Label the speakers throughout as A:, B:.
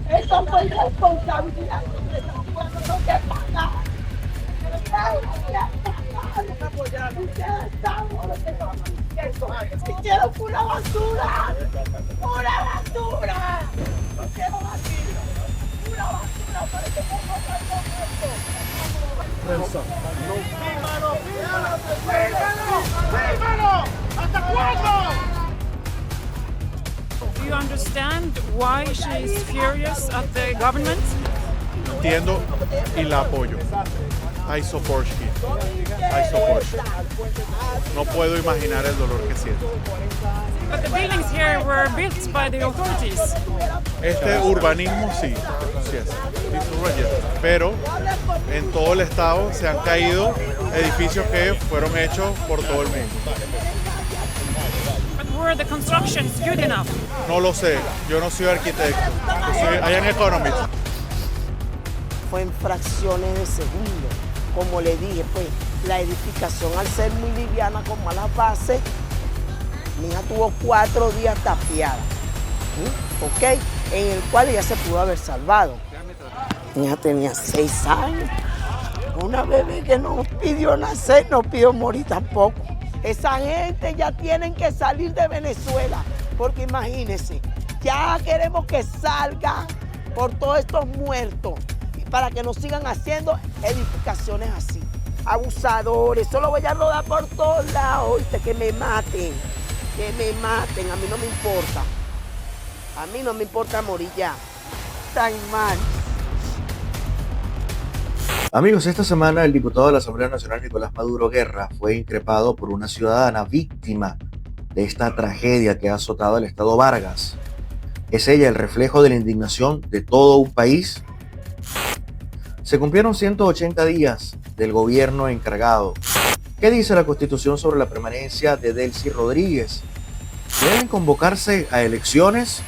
A: Esto fue irresponsabilidad. Estos pueblos no te pagan. Ustedes saben lo que estamos diciendo. Hicieron pura basura. Pura basura. Hicieron así. Pura basura para que pongan esto.
B: ¿Hasta cuándo?
C: Do you understand why she is furious at the government?
D: Entiendo y la apoyo. I support her. I support her. No puedo imaginar el dolor que siento.
C: But the buildings here were built by the authorities.
D: Este urbanismo sí, pero en todo el estado se han caído edificios que fueron hechos por todo el mundo.
C: But were the constructions good enough?
D: No lo sé, yo no soy arquitecto, yo soy an economist.
A: Fue en fracciones de segundo. Como le dije, pues la edificación al ser muy liviana con malas bases, mi hija tuvo 4 días tapiada, ¿ok? En el cual ella se pudo haber salvado. Mi hija tenía 6 años, una bebé que no pidió nacer, no pidió morir tampoco. Esa gente ya tienen que salir de Venezuela, porque imagínense, ya queremos que salgan por todos estos muertos, para que no sigan haciendo edificaciones así. Abusadores, eso lo voy a rodar por todos lados, ¿oíste? Que me maten, a mí no me importa. A mí no me importa morir ya. Tan mal.
E: Amigos, esta semana el diputado de la Asamblea Nacional, Nicolás Maduro Guerra, fue increpado por una ciudadana víctima de esta tragedia que ha azotado el estado Vargas. ¿Es ella el reflejo de la indignación de todo un país? Se cumplieron 180 días del gobierno encargado. ¿Qué dice la Constitución sobre la permanencia de Delcy Rodríguez? ¿Deben convocarse a elecciones?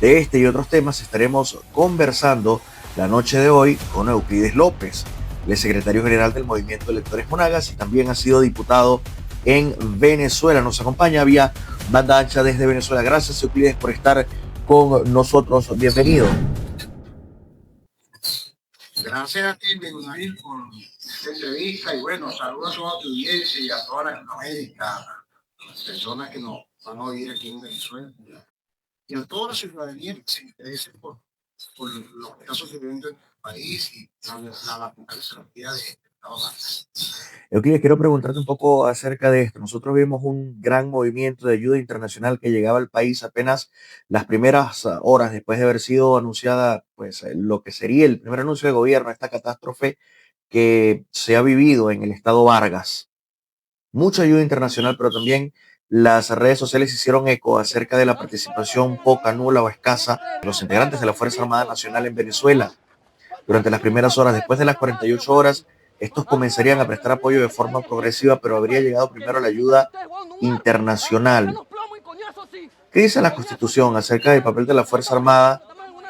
E: De este y otros temas estaremos conversando la noche de hoy con Euclides López, el secretario general del Movimiento de Electores Monagas y también ha sido diputado en Venezuela. Nos acompaña vía banda ancha desde Venezuela. Gracias, Euclides, por estar con nosotros. Bienvenido.
B: Gracias a ti, Benjamin, por esta entrevista y bueno, saludos a toda tu audiencia y a toda Latinoamérica, a las personas que nos van a oír aquí en Venezuela y a toda la ciudadanía que se interese por lo que está sucediendo en el país y la responsabilidad de Estado.
E: Euclides, quiero preguntarte un poco acerca de esto. Nosotros vimos un gran movimiento de ayuda internacional que llegaba al país apenas las primeras horas después de haber sido anunciada, pues, lo que sería el primer anuncio de gobierno, esta catástrofe que se ha vivido en el estado Vargas. Mucha ayuda internacional, pero también las redes sociales hicieron eco acerca de la participación poca, nula o escasa de los integrantes de la Fuerza Armada Nacional en Venezuela. Durante las primeras horas, después de las 48 horas, estos comenzarían a prestar apoyo de forma progresiva, pero habría llegado primero la ayuda internacional. ¿Qué dice la Constitución acerca del papel de la Fuerza Armada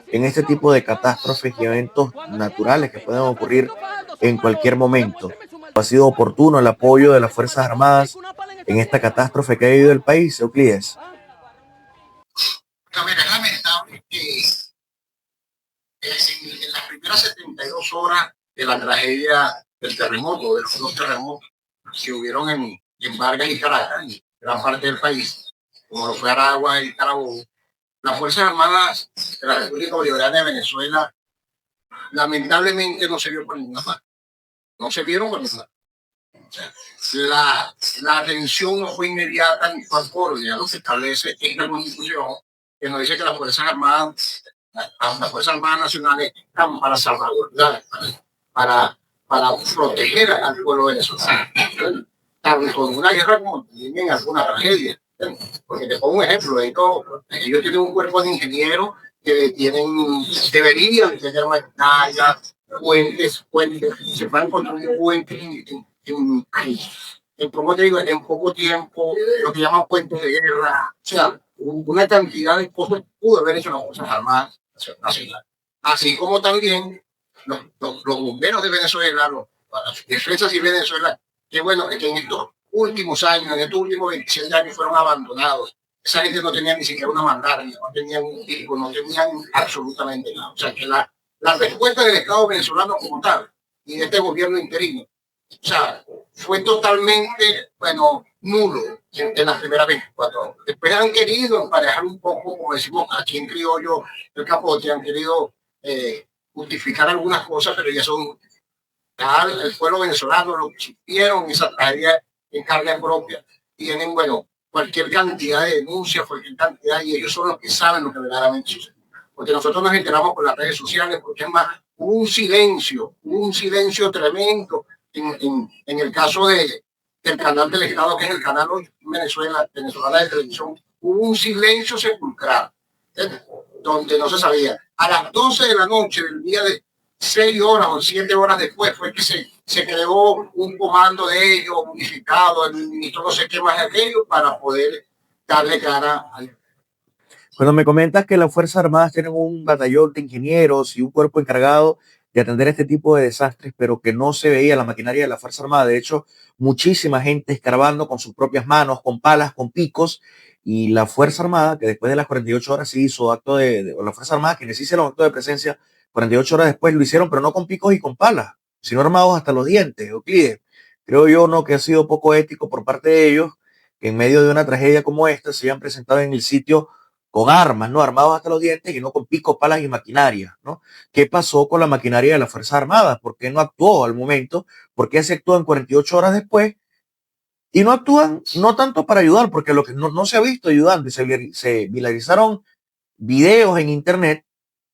E: en este tipo de catástrofes y eventos naturales que pueden ocurrir en cualquier momento? ¿Ha sido oportuno el apoyo de las Fuerzas Armadas en esta catástrofe que ha vivido el país, Euclides?
B: Es lamentable que en las primeras 72 horas de la tragedia del terremoto, de los 2 terremotos que hubieron en Vargas y Caracas, y gran parte del país, como lo fue Aragua y Carabobo, las Fuerzas Armadas de la República Bolivariana de Venezuela lamentablemente no se vio por ninguna parte. No se vieron por ninguna parte. O sea, la atención no fue inmediata ni fue acorde a lo que establece esta Constitución, que nos dice que las Fuerzas Armadas nacionales están para salvaguardar, para proteger al pueblo venezolano, tanto en una guerra como también en alguna tragedia. Porque te pongo un ejemplo, ellos tienen un cuerpo de ingenieros que deberían tener maquinarias, puentes, se van a encontrar un puente como te digo, en poco tiempo, lo que llaman puentes de guerra, o sea, una cantidad de cosas pudo haber hecho las Fuerzas Armadas nacionales. Así como también los bomberos de Venezuela, las defensas y Venezuela, que bueno, que en estos últimos años, en estos últimos 27 años fueron abandonados esa gente no tenía ni siquiera una mandaria, no tenían un tipo, no tenían absolutamente nada. O sea, que la respuesta del Estado venezolano como tal y de este gobierno interino, o sea, fue totalmente, bueno, nulo en las primeras 24 horas. Después han querido emparejar un poco, como decimos aquí en criollo, el capote, han querido justificar algunas cosas, pero ya son el pueblo venezolano, lo que sufrieron esa tragedia en carne propia. Tienen, bueno, cualquier cantidad de denuncias, cualquier cantidad, y ellos son los que saben lo que verdaderamente sucede. Porque nosotros nos enteramos por las redes sociales, porque es más, hubo un silencio tremendo en el caso del canal del Estado, que es el canal venezolana de televisión, hubo un silencio sepulcral, donde no se sabía. A las 12 de la noche del día de 6 horas o 7 horas después fue que se creó un comando de ellos, unificado, el ministro no sé qué más de aquello, para poder darle cara al...
E: Cuando me comentas que las Fuerzas Armadas tienen un batallón de ingenieros y un cuerpo encargado de atender este tipo de desastres, pero que no se veía la maquinaria de la Fuerza Armada. De hecho, muchísima gente escarbando con sus propias manos, con palas, con picos, y la Fuerza Armada, que después de las 48 horas sí hizo acto o la Fuerza Armada, quienes hicieron acto de presencia, 48 horas después lo hicieron, pero no con picos y con palas, sino armados hasta los dientes, Euclides. Creo yo, ¿no?, que ha sido poco ético por parte de ellos, que en medio de una tragedia como esta se hayan presentado en el sitio con armas, ¿no?, armados hasta los dientes y no con picos, palas y maquinaria, ¿no? ¿Qué pasó con la maquinaria de las Fuerzas Armadas? ¿Por qué no actuó al momento? ¿Por qué se actuó en 48 horas después? Y no actúan, no tanto para ayudar, porque lo que no se ha visto ayudando, y se viralizaron videos en internet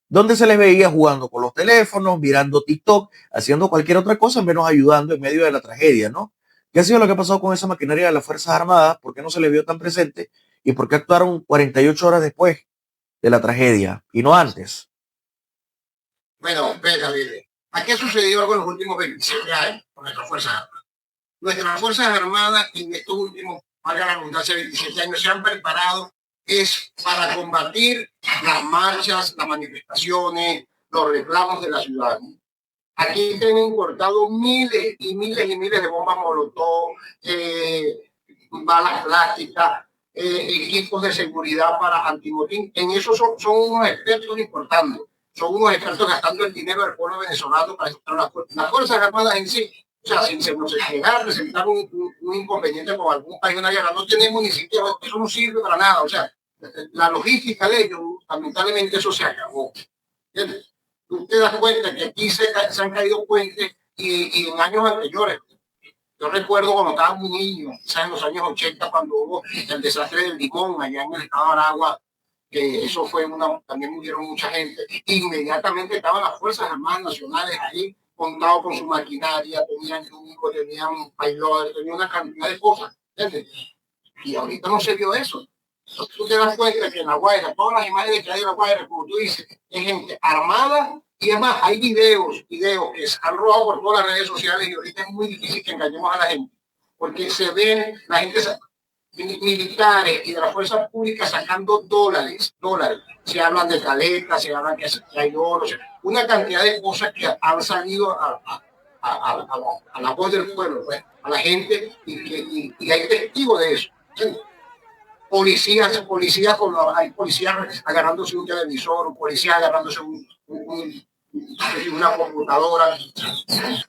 E: donde se les veía jugando con los teléfonos, mirando TikTok, haciendo cualquier otra cosa, menos ayudando en medio de la tragedia, ¿no? ¿Qué ha sido lo que ha pasado con esa maquinaria de las Fuerzas Armadas? ¿Por qué no se les vio tan presente? ¿Y por qué actuaron 48 horas después de la tragedia y no antes?
B: Bueno, David, aquí ha sucedido algo en los últimos 27 años con nuestras Fuerzas Armadas. Nuestras Fuerzas Armadas en estos últimos, valga la redundancia, 27 años se han preparado es para combatir las marchas, las manifestaciones, los reclamos de la ciudadanía. Aquí tienen cortado miles y miles y miles de bombas molotov, balas plásticas, equipos de seguridad para antimotín. En eso son unos expertos importantes. Son unos expertos gastando el dinero del pueblo venezolano para las Fuerzas Armadas en sí. O sea, si se nos llega a presentar un inconveniente con algún país en una guerra, no tenemos ni siquiera, eso no sirve para nada. O sea, la logística de ellos, lamentablemente eso se acabó. ¿Entiendes? Tú te das cuenta que aquí se han caído puentes y en años anteriores. Yo recuerdo cuando estaba muy niño, quizás en los años 80, cuando hubo el desastre del Limón allá en el estado de Aragua, que eso fue también murieron mucha gente. Inmediatamente estaban las Fuerzas Armadas Nacionales ahí, contados con su maquinaria, tenían yunco, tenían payloaders, tenían una cantidad de cosas. ¿Entiendes? Y ahorita no se vio eso. Entonces tú te das cuenta que en La Guaira, todas las imágenes que hay en La Guaira, como tú dices, es gente armada, y además hay videos que se han robado por todas las redes sociales, y ahorita es muy difícil que engañemos a la gente, porque se ven la gente militares y de las fuerzas públicas sacando dólares. Se hablan de caletas, se hablan que hay oro, una cantidad de cosas que han salido a la voz del pueblo, pues, a la gente, y hay testigos de eso. ¿Sí? Policías, hay policías agarrándose un televisor, policías agarrándose una computadora.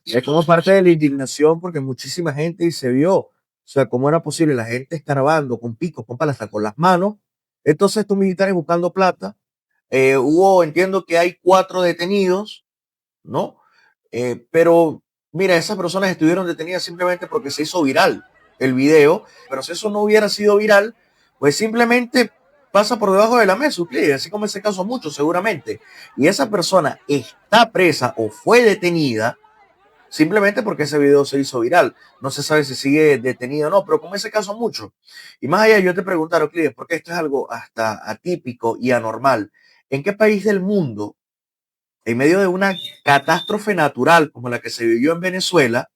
E: Es como parte de la indignación porque muchísima gente y se vio, o sea, cómo era posible la gente escarbando con picos, con palas, hasta con las manos. Entonces estos militares buscando plata, entiendo que hay 4 detenidos, ¿no? Pero mira, esas personas estuvieron detenidas simplemente porque se hizo viral el video, pero si eso no hubiera sido viral, pues simplemente pasa por debajo de la mesa, así como ese caso mucho seguramente. Y esa persona está presa o fue detenida simplemente porque ese video se hizo viral. No se sabe si sigue detenido o no, pero como ese caso mucho. Y más allá, yo te pregunto, Euclides, porque esto es algo hasta atípico y anormal. ¿En qué país del mundo, en medio de una catástrofe natural como la que se vivió en Venezuela,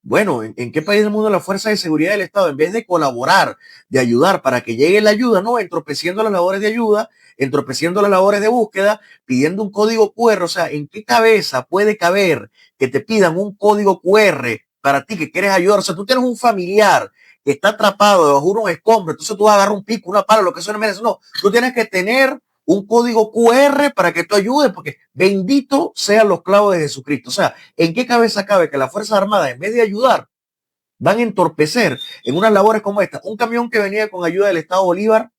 E: bueno, ¿en qué país del mundo la Fuerza de Seguridad del Estado, en vez de colaborar, de ayudar para que llegue la ayuda, no, entorpeciendo las labores de ayuda, entorpeciendo las labores de búsqueda, pidiendo un código QR? O sea, ¿en qué cabeza puede caber que te pidan un código QR para ti que quieres ayudar? O sea, tú tienes un familiar que está atrapado debajo de unos escombros, entonces tú vas a agarrar un pico, una pala, lo que suene menos. No, tú tienes que tener un código QR para que tú ayudes, porque bendito sean los clavos de Jesucristo. O sea, ¿en qué cabeza cabe que las Fuerzas Armadas, en vez de ayudar, van a entorpecer en unas labores como esta? Un camión que venía con ayuda del Estado Bolívar,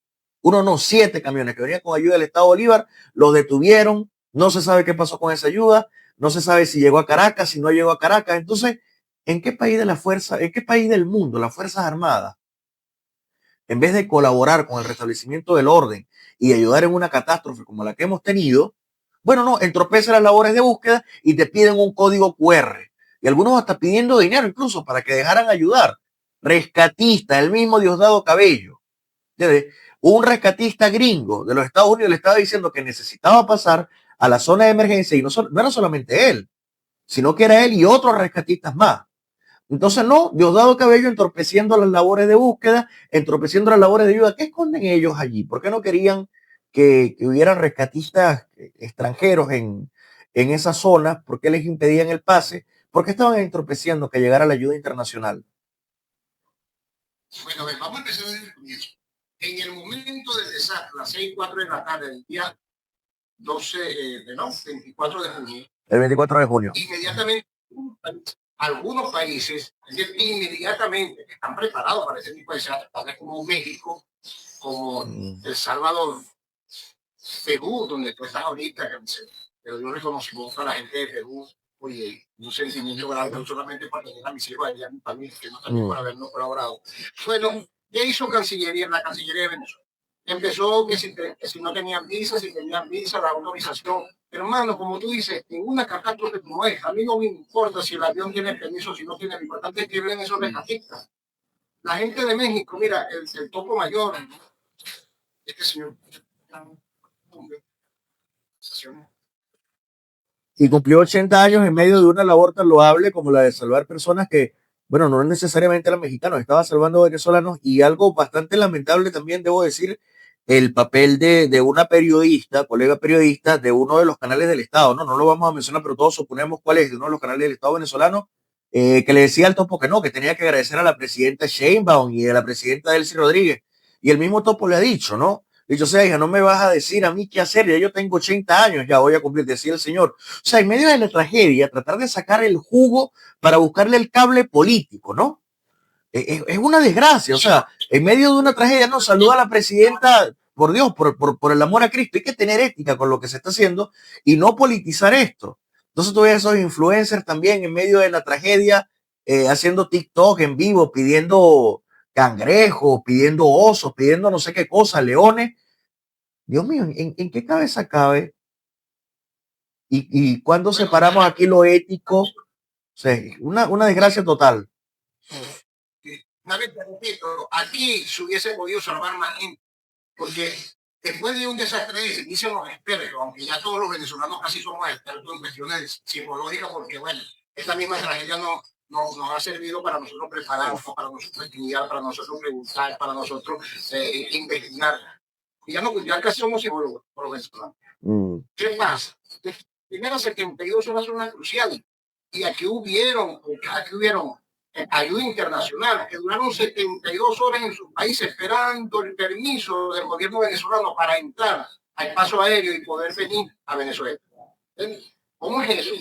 E: 7 camiones que venían con ayuda del Estado Bolívar, los detuvieron, no se sabe qué pasó con esa ayuda, no se sabe si llegó a Caracas, si no llegó a Caracas. Entonces, ¿en qué país en qué país del mundo las Fuerzas Armadas, en vez de colaborar con el restablecimiento del orden y ayudar en una catástrofe como la que hemos tenido, bueno, no, entorpece las labores de búsqueda y te piden un código QR? Y algunos hasta pidiendo dinero incluso para que dejaran ayudar. Rescatista, el mismo Diosdado Cabello. Un rescatista gringo de los Estados Unidos le estaba diciendo que necesitaba pasar a la zona de emergencia y no era solamente él, sino que era él y otros rescatistas más. Entonces, no, Diosdado Cabello entorpeciendo las labores de búsqueda, entorpeciendo las labores de ayuda. ¿Qué esconden ellos allí? ¿Por qué no querían que hubieran rescatistas extranjeros en esas zonas? ¿Por qué les impedían el pase? ¿Por qué estaban entorpeciendo que llegara la ayuda internacional?
B: Bueno, vamos a empezar desde el comienzo. En el momento del desastre, a las 6:04 de la tarde del día 24 de junio.
E: El 24 de junio.
B: Inmediatamente, algunos países, inmediatamente, que están preparados para ese tipo de desastres, como México, como El Salvador, Perú, donde tú estás ahorita, pero yo reconozco a la gente de Perú, oye, un sentimiento grande, no solamente para tener a mis hijos allá, mi familia, que no también por habernos colaborado. Bueno, ¿qué hizo Cancillería, la Cancillería de Venezuela? Empezó que si no tenían visa, si tenían visa, la autorización. Pero hermano, como tú dices, en una catástrofe como es, a mí no me importa si el avión tiene permiso, si no tiene, lo importante es que ven esos rescatistas. La gente de México, mira, el topo mayor, este señor,
E: y cumplió 80 años en medio de una labor tan loable como la de salvar personas que, bueno, no necesariamente eran mexicanos, estaba salvando venezolanos. Y algo bastante lamentable también, debo decir, el papel de una periodista, colega periodista de uno de los canales del Estado, no lo vamos a mencionar, pero todos suponemos cuál es, de uno de los canales del Estado venezolano, que le decía al Topo que no, que tenía que agradecer a la presidenta Sheinbaum y a la presidenta Delcy Rodríguez. Y el mismo Topo le ha dicho, ¿no? Dicho, o sea, hija, no me vas a decir a mí qué hacer, ya yo tengo 80 años, ya voy a cumplir, decía el señor. O sea, en medio de la tragedia, tratar de sacar el jugo para buscarle el cable político, ¿no? Es una desgracia, o sea, en medio de una tragedia, no, saluda a la presidenta, por Dios, por el amor a Cristo. Hay que tener ética con lo que se está haciendo y no politizar esto. Entonces tú ves esos influencers también en medio de la tragedia, haciendo TikTok en vivo, pidiendo cangrejos, pidiendo osos, pidiendo no sé qué cosa, leones. Dios mío, ¿en qué cabeza cabe? ¿Y cuándo separamos aquí lo ético? O sea, una desgracia total.
B: Una vez te repito, aquí se hubiese podido salvar más gente, porque después de un desastre, dicen los expertos, aunque ya todos los venezolanos casi somos expertos en cuestiones psicológicas, porque bueno, esta misma tragedia nos ha servido para nosotros prepararnos, para nosotros estudiar, para nosotros preguntar, para nosotros investigar. Y ya casi somos psicólogos por los venezolanos. ¿Qué pasa? Primero, 72 horas son una crucial. Y aquí hubieron ayuda internacional, que duraron 72 horas en su país esperando el permiso del gobierno venezolano para entrar al paso aéreo y poder venir a Venezuela. ¿Cómo es eso?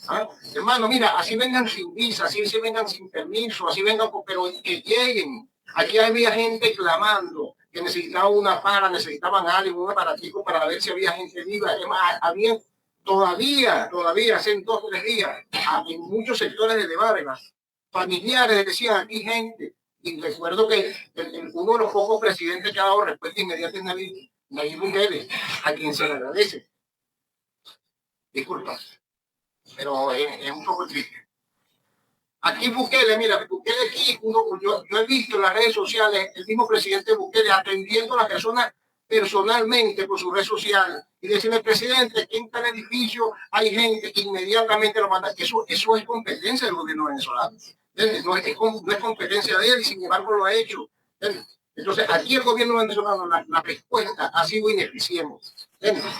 B: ¿Ah? Hermano, mira, así vengan sin visa, así vengan sin permiso, así vengan, pero que lleguen. Aquí había gente clamando que necesitaba una para, necesitaban algo, un aparatico para ver si había gente viva. Además, había todavía, hace 2 o 3 días, en muchos sectores de Debárena, familiares decían aquí gente. Y recuerdo que uno de los pocos presidentes que ha dado respuesta inmediata es Nayib Bukele, a quien se le agradece. Disculpa, pero es un poco triste. Aquí Bukele, mira, Bukele aquí, yo he visto en las redes sociales el mismo presidente Bukele atendiendo a las personas personalmente por su red social y decirle, presidente, aquí en tal edificio hay gente que inmediatamente lo manda. Eso es competencia del gobierno venezolano. No es competencia de él y sin embargo lo ha hecho. Entonces, aquí el gobierno venezolano, la respuesta ha sido ineficiente.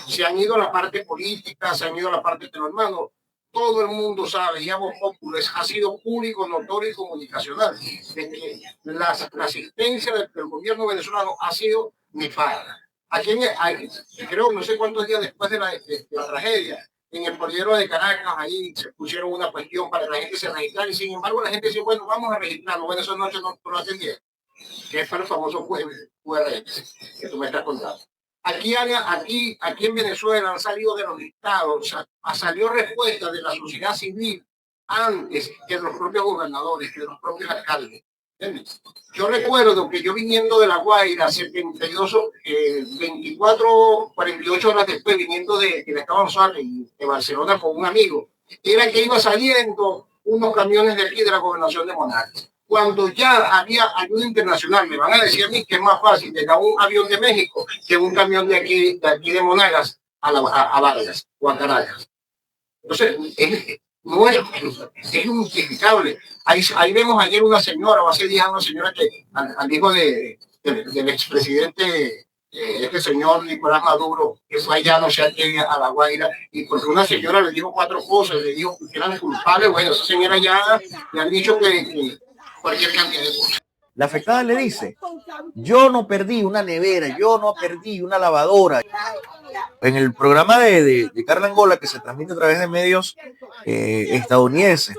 B: Se han ido a la parte política, se han ido a la parte de los hermanos. todo el mundo sabe, ya Voz Populi ha sido público, notorio y comunicacional, de que la asistencia del gobierno venezolano ha sido nefasta. Aquí creo, no sé cuántos días después de la tragedia, en el poliedro de Caracas, ahí se pusieron una cuestión para que la gente se registrara, y sin embargo la gente dice, bueno, vamos a registrarnos. Bueno, esa noche no lo atendieron, que es para el famoso QRX que tú me estás contando. Aquí en Venezuela han salido de los listados, o sea, salió respuesta de la sociedad civil antes que de los propios gobernadores, que de los propios alcaldes. ¿Entiendes? Yo recuerdo que yo viniendo de La Guaira, 24, 48 horas después, viniendo de Estado González y de Barcelona con un amigo, era que iba saliendo unos camiones de aquí de la gobernación de Monagas. Cuando ya había ayuda internacional, me van a decir a mí que es más fácil llegar un avión de México que un camión de aquí de Monagas a Vargas o a Caracas. Entonces, no es injustificable. Ahí vemos ayer una señora, o hace días una señora que al hijo del expresidente, este señor Nicolás Maduro, que fue allá, no sé a qué, a La Guaira, y porque una señora le dijo 4 cosas, le dijo que eran culpables. Bueno, esa señora ya le han dicho que cualquier cantidad de cosas.
E: La afectada le dice, yo no perdí una nevera, yo no perdí una lavadora. En el programa de Carla Angola, que se transmite a través de medios estadounidenses,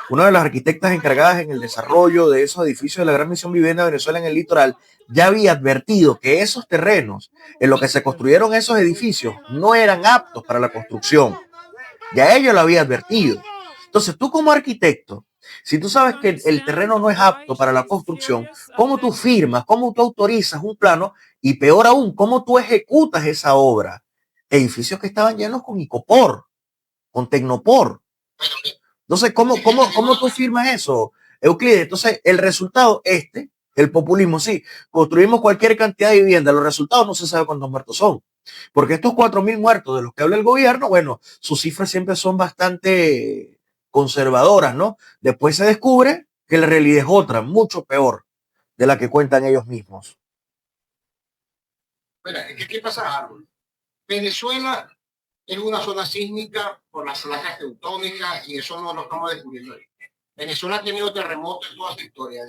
E: una de las arquitectas encargadas en el desarrollo de esos edificios de la Gran Misión Vivienda de Venezuela en el litoral, ya había advertido que esos terrenos en los que se construyeron esos edificios no eran aptos para la construcción. Ya ella lo había advertido. Entonces, tú como arquitecto, si tú sabes que el terreno no es apto para la construcción, ¿cómo tú firmas, cómo tú autorizas un plano? Y peor aún, ¿cómo tú ejecutas esa obra? Edificios que estaban llenos con Icopor, con Tecnopor. Entonces, ¿cómo tú firmas eso, Euclides? Entonces, el resultado, el populismo, sí, construimos cualquier cantidad de vivienda, los resultados no se sabe cuántos muertos son. Porque estos 4.000 muertos de los que habla el gobierno, bueno, sus cifras siempre son bastante conservadoras, ¿no? Después se descubre que la realidad es otra, mucho peor de la que cuentan ellos mismos.
B: Bueno, ¿qué pasa? Venezuela es una zona sísmica por las placas tectónicas y eso no lo estamos descubriendo hoy. Venezuela ha tenido terremotos en toda su historia.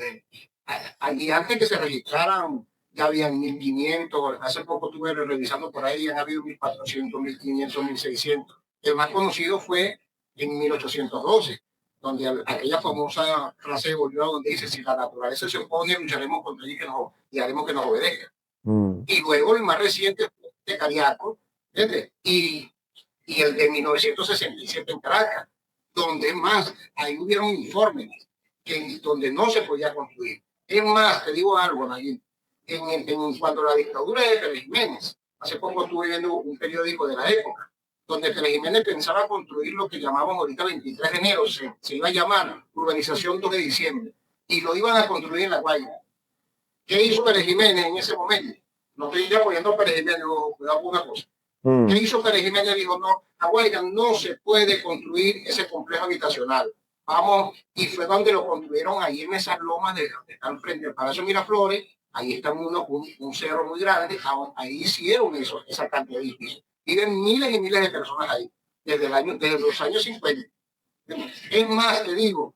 B: Y antes que se registraran, ya habían 1.500, hace poco estuve revisando por ahí, han habido 1.400, 1.500, 1.600. El más conocido fue en 1812, donde aquella famosa frase de Bolívar donde dice, si la naturaleza se opone, lucharemos contra ella y haremos que nos obedezca. Y luego el más reciente fue de Cariaco, ¿entiendes? Y el de 1967 en Caracas, donde más, ahí hubieron informes donde no se podía construir. Es más, te digo algo, Nayib, cuando la dictadura de Pérez Jiménez, hace poco estuve viendo un periódico de la época, donde Pérez Jiménez pensaba construir lo que llamamos ahorita 23 de enero, se iba a llamar Urbanización 2 de diciembre, y lo iban a construir en La Guaira. ¿Qué hizo Pérez Jiménez en ese momento? No estoy apoyando a Pérez Jiménez, cuidado con una cosa. ¿Qué hizo Pérez Jiménez? Dijo, no, La Guaira no se puede construir ese complejo habitacional. Vamos, y fue donde lo construyeron ahí en esas lomas de están frente al Palacio Miraflores, ahí está un cerro muy grande, ahí hicieron esa cantidad de edificios. Viven miles y miles de personas ahí, desde los años 50. Es más, te digo,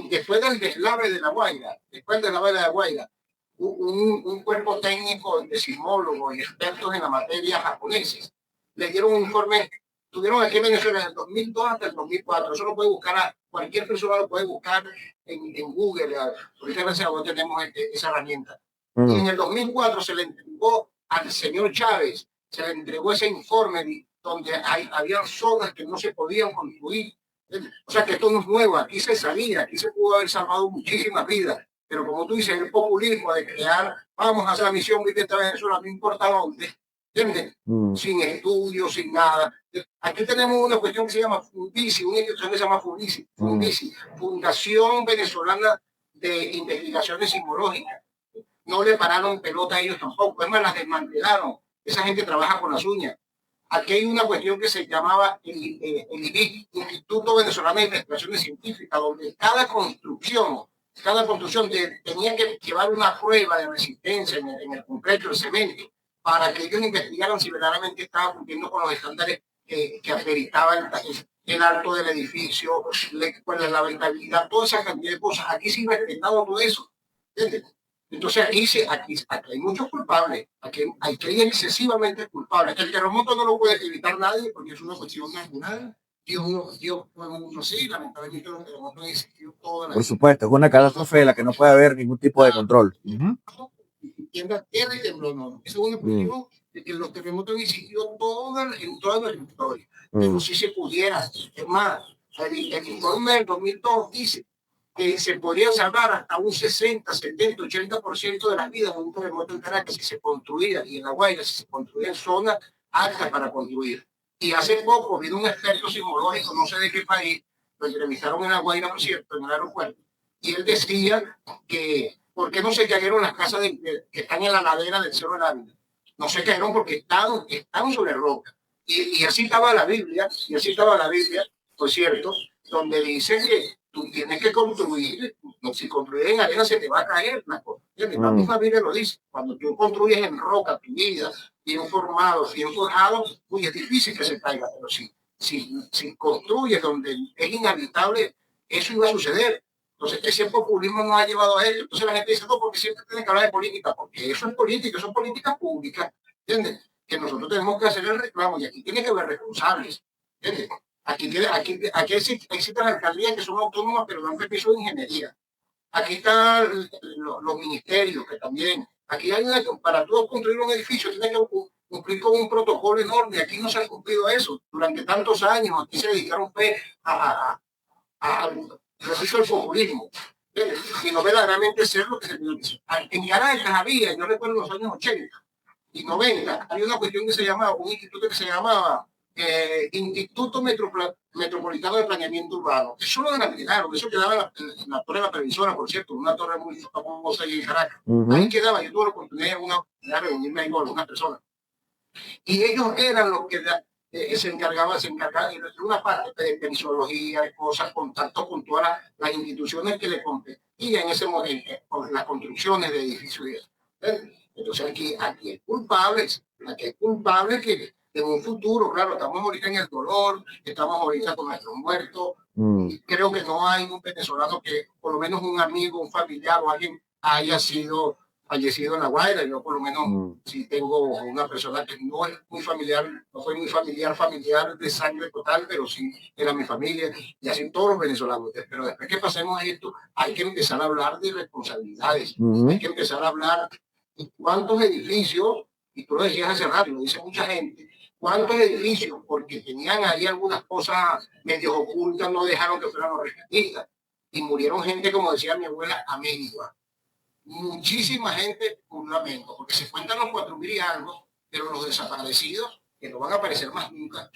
B: después del deslave de La Guaira, un cuerpo técnico de sismólogos y expertos en la materia japoneses le dieron un informe, tuvieron aquí en Venezuela desde el 2002 hasta el 2004, eso lo puede buscar, cualquier persona lo puede buscar en Google, ahorita gracias a Dios tenemos esa herramienta. Y en el 2004 se le entregó al señor Chávez, se le entregó ese informe donde había zonas que no se podían construir. O sea que esto no es nuevo, aquí se sabía, aquí se pudo haber salvado muchísimas vidas, pero como tú dices, el populismo de crear, vamos a hacer la misión Vivienda Venezuela, no importa dónde, ¿entiendes? Sin estudios, sin nada. Aquí tenemos una cuestión que se llama Fundisi, una institución que se llama Fundisi, Fundación Venezolana de Investigaciones Sismológicas. No le pararon pelota a ellos tampoco, es más, las desmantelaron. Esa gente trabaja con las uñas. Aquí hay una cuestión que se llamaba el IBIC, Instituto Venezolano de Investigaciones Científicas, donde cada construcción tenía que llevar una prueba de resistencia en el concreto, el cemento, para que ellos investigaran si verdaderamente estaban cumpliendo con los estándares que ameritaba el alto del edificio, la habitabilidad, toda esa cantidad de cosas. Aquí sí respetado todo eso. ¿Entiendes? Entonces aquí hay muchos culpables, aquí hay excesivamente culpables. El terremoto no lo puede evitar nadie porque es una cuestión natural. Dios fue un mundo así, lamentablemente los terremotos han existido toda la
E: Por
B: vida.
E: supuesto, es una catástrofe de la que no puede haber ningún tipo de control.
B: Tierra y temblor, no. Esa es una cuestión de que los terremotos han existido en toda nuestra historia. Pero si se pudiera, es más, el informe del 2002 dice que se podría salvar hasta un 60, 70, 80% de las vidas de un terremoto en Caracas si se construía, y en La Guaira, si se construía en zonas altas para construir. Y hace poco vino un experto sismológico, no sé de qué país, lo entrevistaron en La Guaira, por cierto, en el aeropuerto, y él decía que ¿por qué no se cayeron las casas que están en la ladera del Cerro del Ávila? No se cayeron porque están sobre roca. Y así estaba la Biblia, por cierto, donde dice que tú tienes que construir, no, si construyes en arena se te va a caer la cosa. La misma Biblia lo dice, cuando tú construyes en roca tu vida, bien formado, bien forjado, muy es difícil que se caiga, pero si construyes donde es inhabitable, eso iba a suceder. Entonces, ese populismo nos ha llevado a ello. Entonces la gente dice, no, porque siempre tienen que hablar de política, porque eso es política, eso es política pública, ¿entiendes? Que nosotros tenemos que hacer el reclamo y aquí tiene que haber responsables, ¿entiendes? Aquí existen alcaldías que son autónomas, pero dan permiso de ingeniería. Aquí están los ministerios, que también. Aquí hay para tú construir un edificio, tienes que cumplir con un protocolo enorme. Aquí no se ha cumplido eso. Durante tantos años, aquí se dedicaron a hizo el populismo. Y no verdaderamente ser lo que se dice. En Caracas había, yo recuerdo en los años 80 y 90, había una cuestión que se llamaba, un instituto que se llamaba Instituto Metropolitano de Planeamiento Urbano. Eso lo denominaron, eso quedaba en la torre de la televisora, por cierto, una torre muy famosa ahí en Caracas. Ahí quedaba, yo tuve la oportunidad de reunirme ahí con algunas personas. Y ellos eran los que se encargaban de una parte de pensiología, de cosas, contacto con todas las instituciones que le competían en ese momento, con las construcciones de edificios. Entonces aquí es culpable que en un futuro, claro, estamos ahorita en el dolor, estamos ahorita con nuestros muertos. Y creo que no hay un venezolano que, por lo menos un amigo, un familiar o alguien haya sido fallecido en La Guaira. Yo por lo menos sí tengo una persona que no es muy familiar, no fue muy familiar de sangre total, pero sí era mi familia, y así todos los venezolanos. Pero después que pasemos esto, hay que empezar a hablar de responsabilidades, hay que empezar a hablar de cuántos edificios, y tú lo decías hace rato, lo dice mucha gente, cuántos edificios, porque tenían ahí algunas cosas medio ocultas, no dejaron que fueran los rescatistas, y murieron gente, como decía mi abuela, a México. Muchísima gente, un lamento, porque se cuentan los 4.000 y algo, pero los desaparecidos, que no van a aparecer más nunca,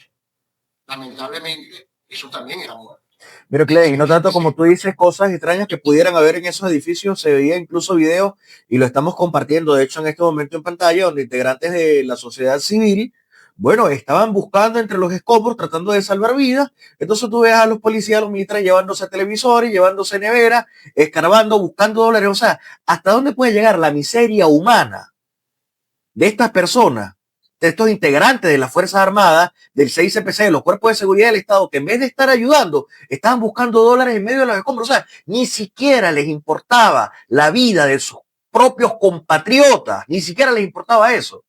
B: lamentablemente, eso también era muerte.
E: Pero Clay, y no tanto como tú dices, cosas extrañas que pudieran haber en esos edificios, se veía incluso videos y lo estamos compartiendo, de hecho en este momento en pantalla, donde integrantes de la sociedad civil, bueno, estaban buscando entre los escombros, tratando de salvar vidas. Entonces tú ves a los policías, a los militares llevándose televisores, llevándose neveras, escarbando, buscando dólares. O sea, ¿hasta dónde puede llegar la miseria humana de estas personas, de estos integrantes de las Fuerzas Armadas, del 6CPC, de los cuerpos de seguridad del Estado, que en vez de estar ayudando, estaban buscando dólares en medio de los escombros? O sea, ni siquiera les importaba la vida de sus propios compatriotas, ni siquiera les importaba eso.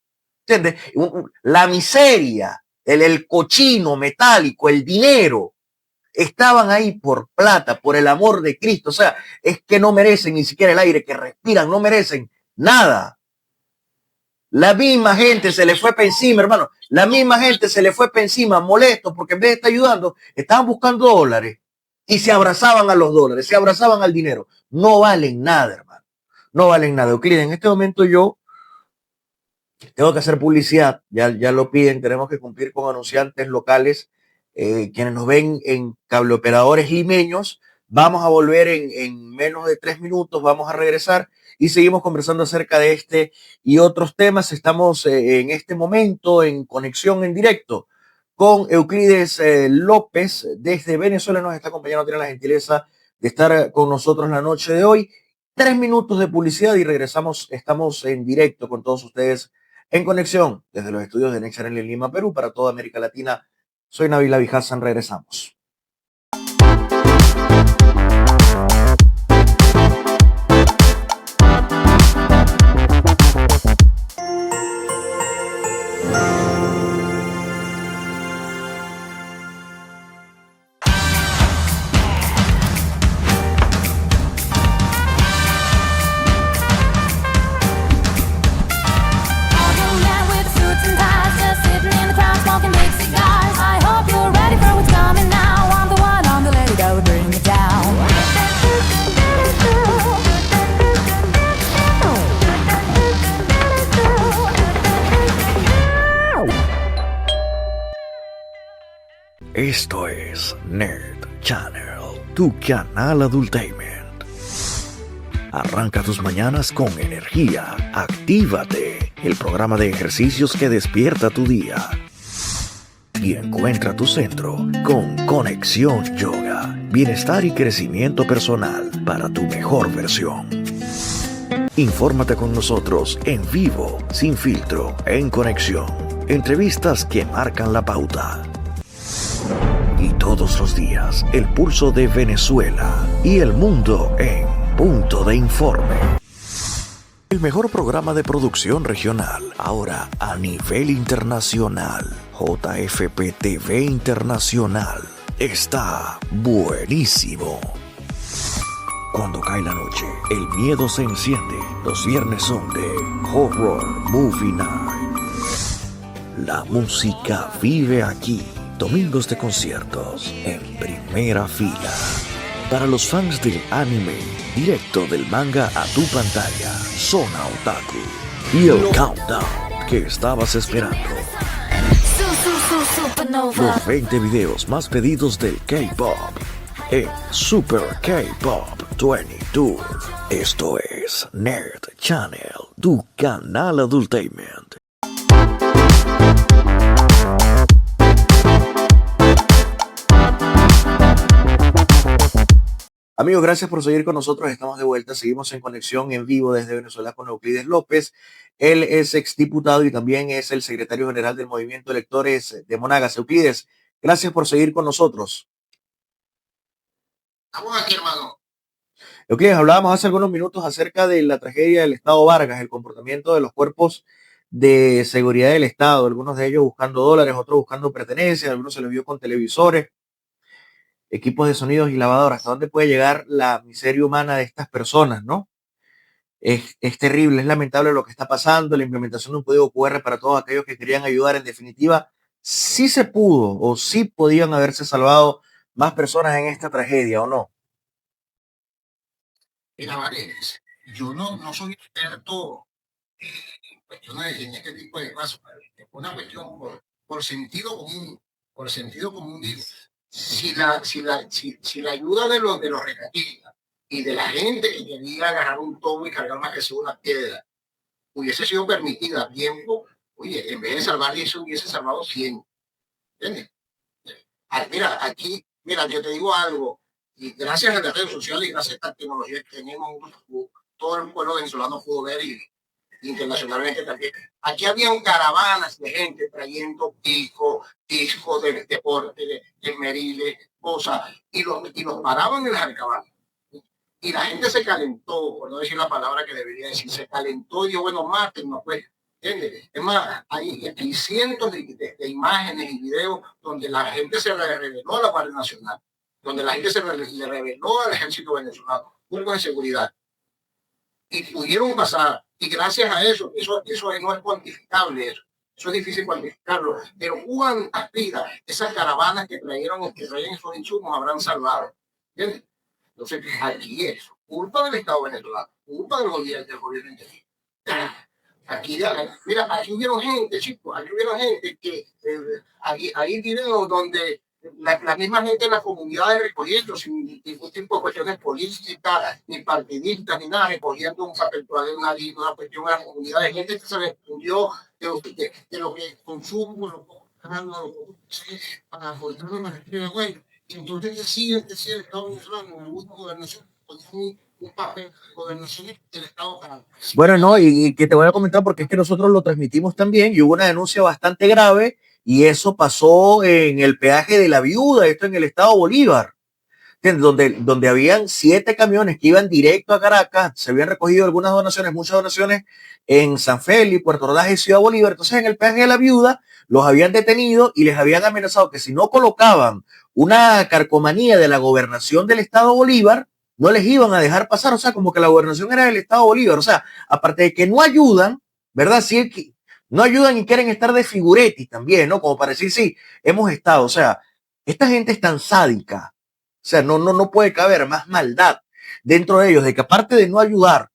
E: ¿Entiendes? La miseria, el cochino metálico, el dinero, estaban ahí por plata, por el amor de Cristo. O sea, es que no merecen ni siquiera el aire que respiran, no merecen nada. La misma gente se le fue para encima, hermano. La misma gente se le fue para encima, molesto, porque en vez de estar ayudando, estaban buscando dólares y se abrazaban a los dólares, se abrazaban al dinero. No valen nada, hermano. No valen nada. Euclides, en este momento yo tengo que hacer publicidad, ya lo piden, tenemos que cumplir con anunciantes locales, quienes nos ven en cableoperadores limeños. Vamos a volver en menos de 3 minutos, vamos a regresar y seguimos conversando acerca de este y otros temas. Estamos en este momento en conexión en directo con Euclides López desde Venezuela, nos está acompañando, tiene la gentileza de estar con nosotros la noche de hoy. 3 minutos de publicidad y regresamos, estamos en directo con todos ustedes en conexión desde los estudios de Nexarel en Lima, Perú, para toda América Latina Soy Nabil Avi Hassan, regresamos. Esto es Nerd Channel, tu canal Adultainment. Arranca tus mañanas con energía, actívate, el programa de ejercicios que despierta tu día. Y encuentra tu centro con Conexión Yoga, bienestar y crecimiento personal para tu mejor versión. Infórmate con nosotros en vivo, sin filtro, en Conexión. Entrevistas que marcan la pauta. Y todos los días, el pulso de Venezuela y el mundo en Punto de Informe. El mejor programa de producción regional, ahora a nivel internacional. JFP TV Internacional. Está buenísimo. Cuando cae la noche, el miedo se enciende. Los viernes son de Horror Movie Night. La música vive aquí. Domingos de conciertos en primera fila. Para los fans del anime, directo del manga a tu pantalla, Zona Otaku. Y el countdown que estabas esperando. Los 20 videos más pedidos del K-Pop en Super K-Pop 22. Esto es Nerd Channel, tu canal Adultainment. Amigos, gracias por seguir con nosotros. Estamos de vuelta. Seguimos en conexión en vivo desde Venezuela con Euclides López. Él es exdiputado y también es el secretario general del Movimiento Electores de Monagas. Euclides, gracias por seguir con nosotros.
B: Estamos aquí, hermano.
E: Euclides, hablábamos hace algunos minutos acerca de la tragedia del Estado Vargas, el comportamiento de los cuerpos de seguridad del Estado, algunos de ellos buscando dólares, otros buscando pertenencias, algunos se les vio con televisores, equipos de sonidos y lavadoras. ¿Hasta dónde puede llegar la miseria humana de estas personas, no? Es terrible, es lamentable lo que está pasando, la implementación de un código QR para todos aquellos que querían ayudar. En definitiva, sí se pudo o sí podían haberse salvado más personas en esta tragedia, ¿o no?
B: Mira, Valdés, yo no soy experto en cuestiones en este tipo de casos. Es una cuestión por sentido común. Por sentido común, digo. Si la ayuda de los rescatistas y de la gente que quería agarrar un tobo y cargar más que sea una piedra hubiese sido permitida a tiempo, oye, en vez de salvar 10 hubiese salvado 100. ¿Entiendes? Mira, aquí, mira, yo te digo algo, y gracias a las redes sociales y gracias a esta tecnología que tenemos, todo el pueblo venezolano pudo ver y internacionalmente también. Aquí habían caravanas de gente trayendo discos de deporte, de meriles, cosas, y los paraban en las alcabalas. Y la gente se calentó, por no decir la palabra que debería decir, se calentó y dijo, bueno, mátennos, pues. ¿Entiendes? Es más, hay cientos de imágenes y videos donde la gente se le reveló a la Guardia Nacional, donde la gente se le reveló al ejército venezolano, cuerpos de seguridad. Y pudieron pasar, y gracias a eso no es cuantificable, eso es difícil cuantificarlo, pero cuántas vidas esas caravanas que traían esos insumos habrán salvado, ¿entiendes? Entonces, aquí es culpa del Estado venezolano, culpa del gobierno interino. Aquí, mira, aquí hubieron gente, chicos, aquí hubieron gente que hay videos donde la misma gente en las comunidades recogiendo sin ningún tipo de cuestiones políticas, ni partidistas, ni nada, recogiendo un papel de una cuestión a la comunidad de gente que se destruyó de lo que consumo, para aportar una gestión, güey. Y entonces decía el Estado venezolano, el gusto de gobernación, un papel de gobernación del Estado para...
E: Bueno, no, y que te voy a comentar porque es que nosotros lo transmitimos también y hubo una denuncia bastante grave Y eso pasó en el peaje de La Viuda, esto en el estado Bolívar, donde habían 7 camiones que iban directo a Caracas, se habían recogido algunas donaciones, muchas donaciones en San Félix, Puerto Ordaz y Ciudad Bolívar. Entonces en el peaje de La Viuda los habían detenido y les habían amenazado que si no colocaban una carcomanía de la gobernación del estado Bolívar, no les iban a dejar pasar. O sea, como que la gobernación era del estado Bolívar. O sea, aparte de que no ayudan, ¿verdad? Sí, no ayudan y quieren estar de figuretti también, ¿no? Como para decir, sí, hemos estado. O sea, esta gente es tan sádica. O sea, no puede caber más maldad dentro de ellos, de que aparte de no ayudar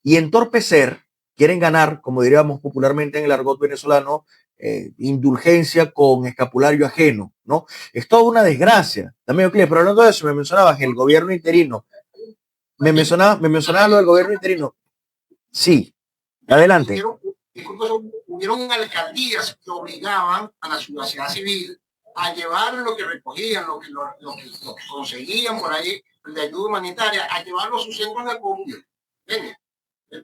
E: y entorpecer, quieren ganar, como diríamos popularmente en el argot venezolano, indulgencia con escapulario ajeno, ¿no? Es toda una desgracia. También, pero hablando de eso, me mencionabas el gobierno interino. Me mencionabas lo del gobierno interino. Sí, adelante.
B: Hubieron alcaldías que obligaban a la sociedad civil a llevar lo que recogían, lo que conseguían por ahí de ayuda humanitaria, a llevarlo a sus centros de acopio.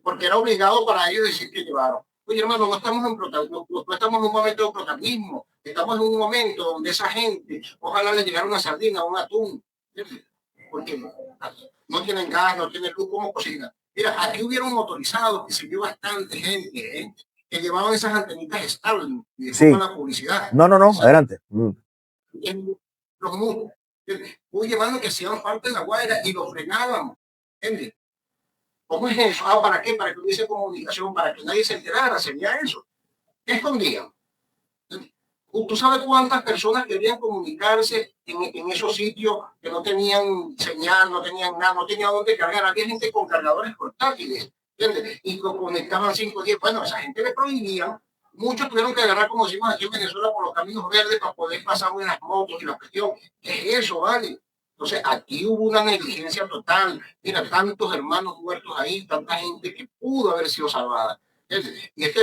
B: Porque era obligado para ellos decir que llevaron. Oye, hermano, no estamos en un momento de protagonismo, estamos en un momento donde esa gente, ojalá le llegara una sardina, un atún, porque no tienen gas, no tienen luz, ¿cómo cocinan? Mira, aquí hubieron motorizados que se vio bastante gente, que llevaban esas antenitas estables y después la publicidad.
E: No, adelante.
B: Los muros, fui llevando que hacían parte de la Guaira y los frenaban. ¿Entiendes? ¿Cómo es eso? ¿Para qué? Para que hubiese comunicación, para que nadie se enterara, sería eso. ¿Qué escondían? ¿Tú sabes cuántas personas querían comunicarse en esos sitios que no tenían señal, no tenían nada, no tenían dónde cargar? Había gente con cargadores portátiles, ¿entiendes? Y lo conectaban 5 o 10. Bueno, a esa gente le prohibían. Muchos tuvieron que agarrar, como decimos aquí en Venezuela, por los caminos verdes para poder pasar en las motos y la cuestión. ¿Qué es eso, vale? Entonces, aquí hubo una negligencia total. Mira, tantos hermanos muertos ahí, tanta gente que pudo haber sido salvada. Y es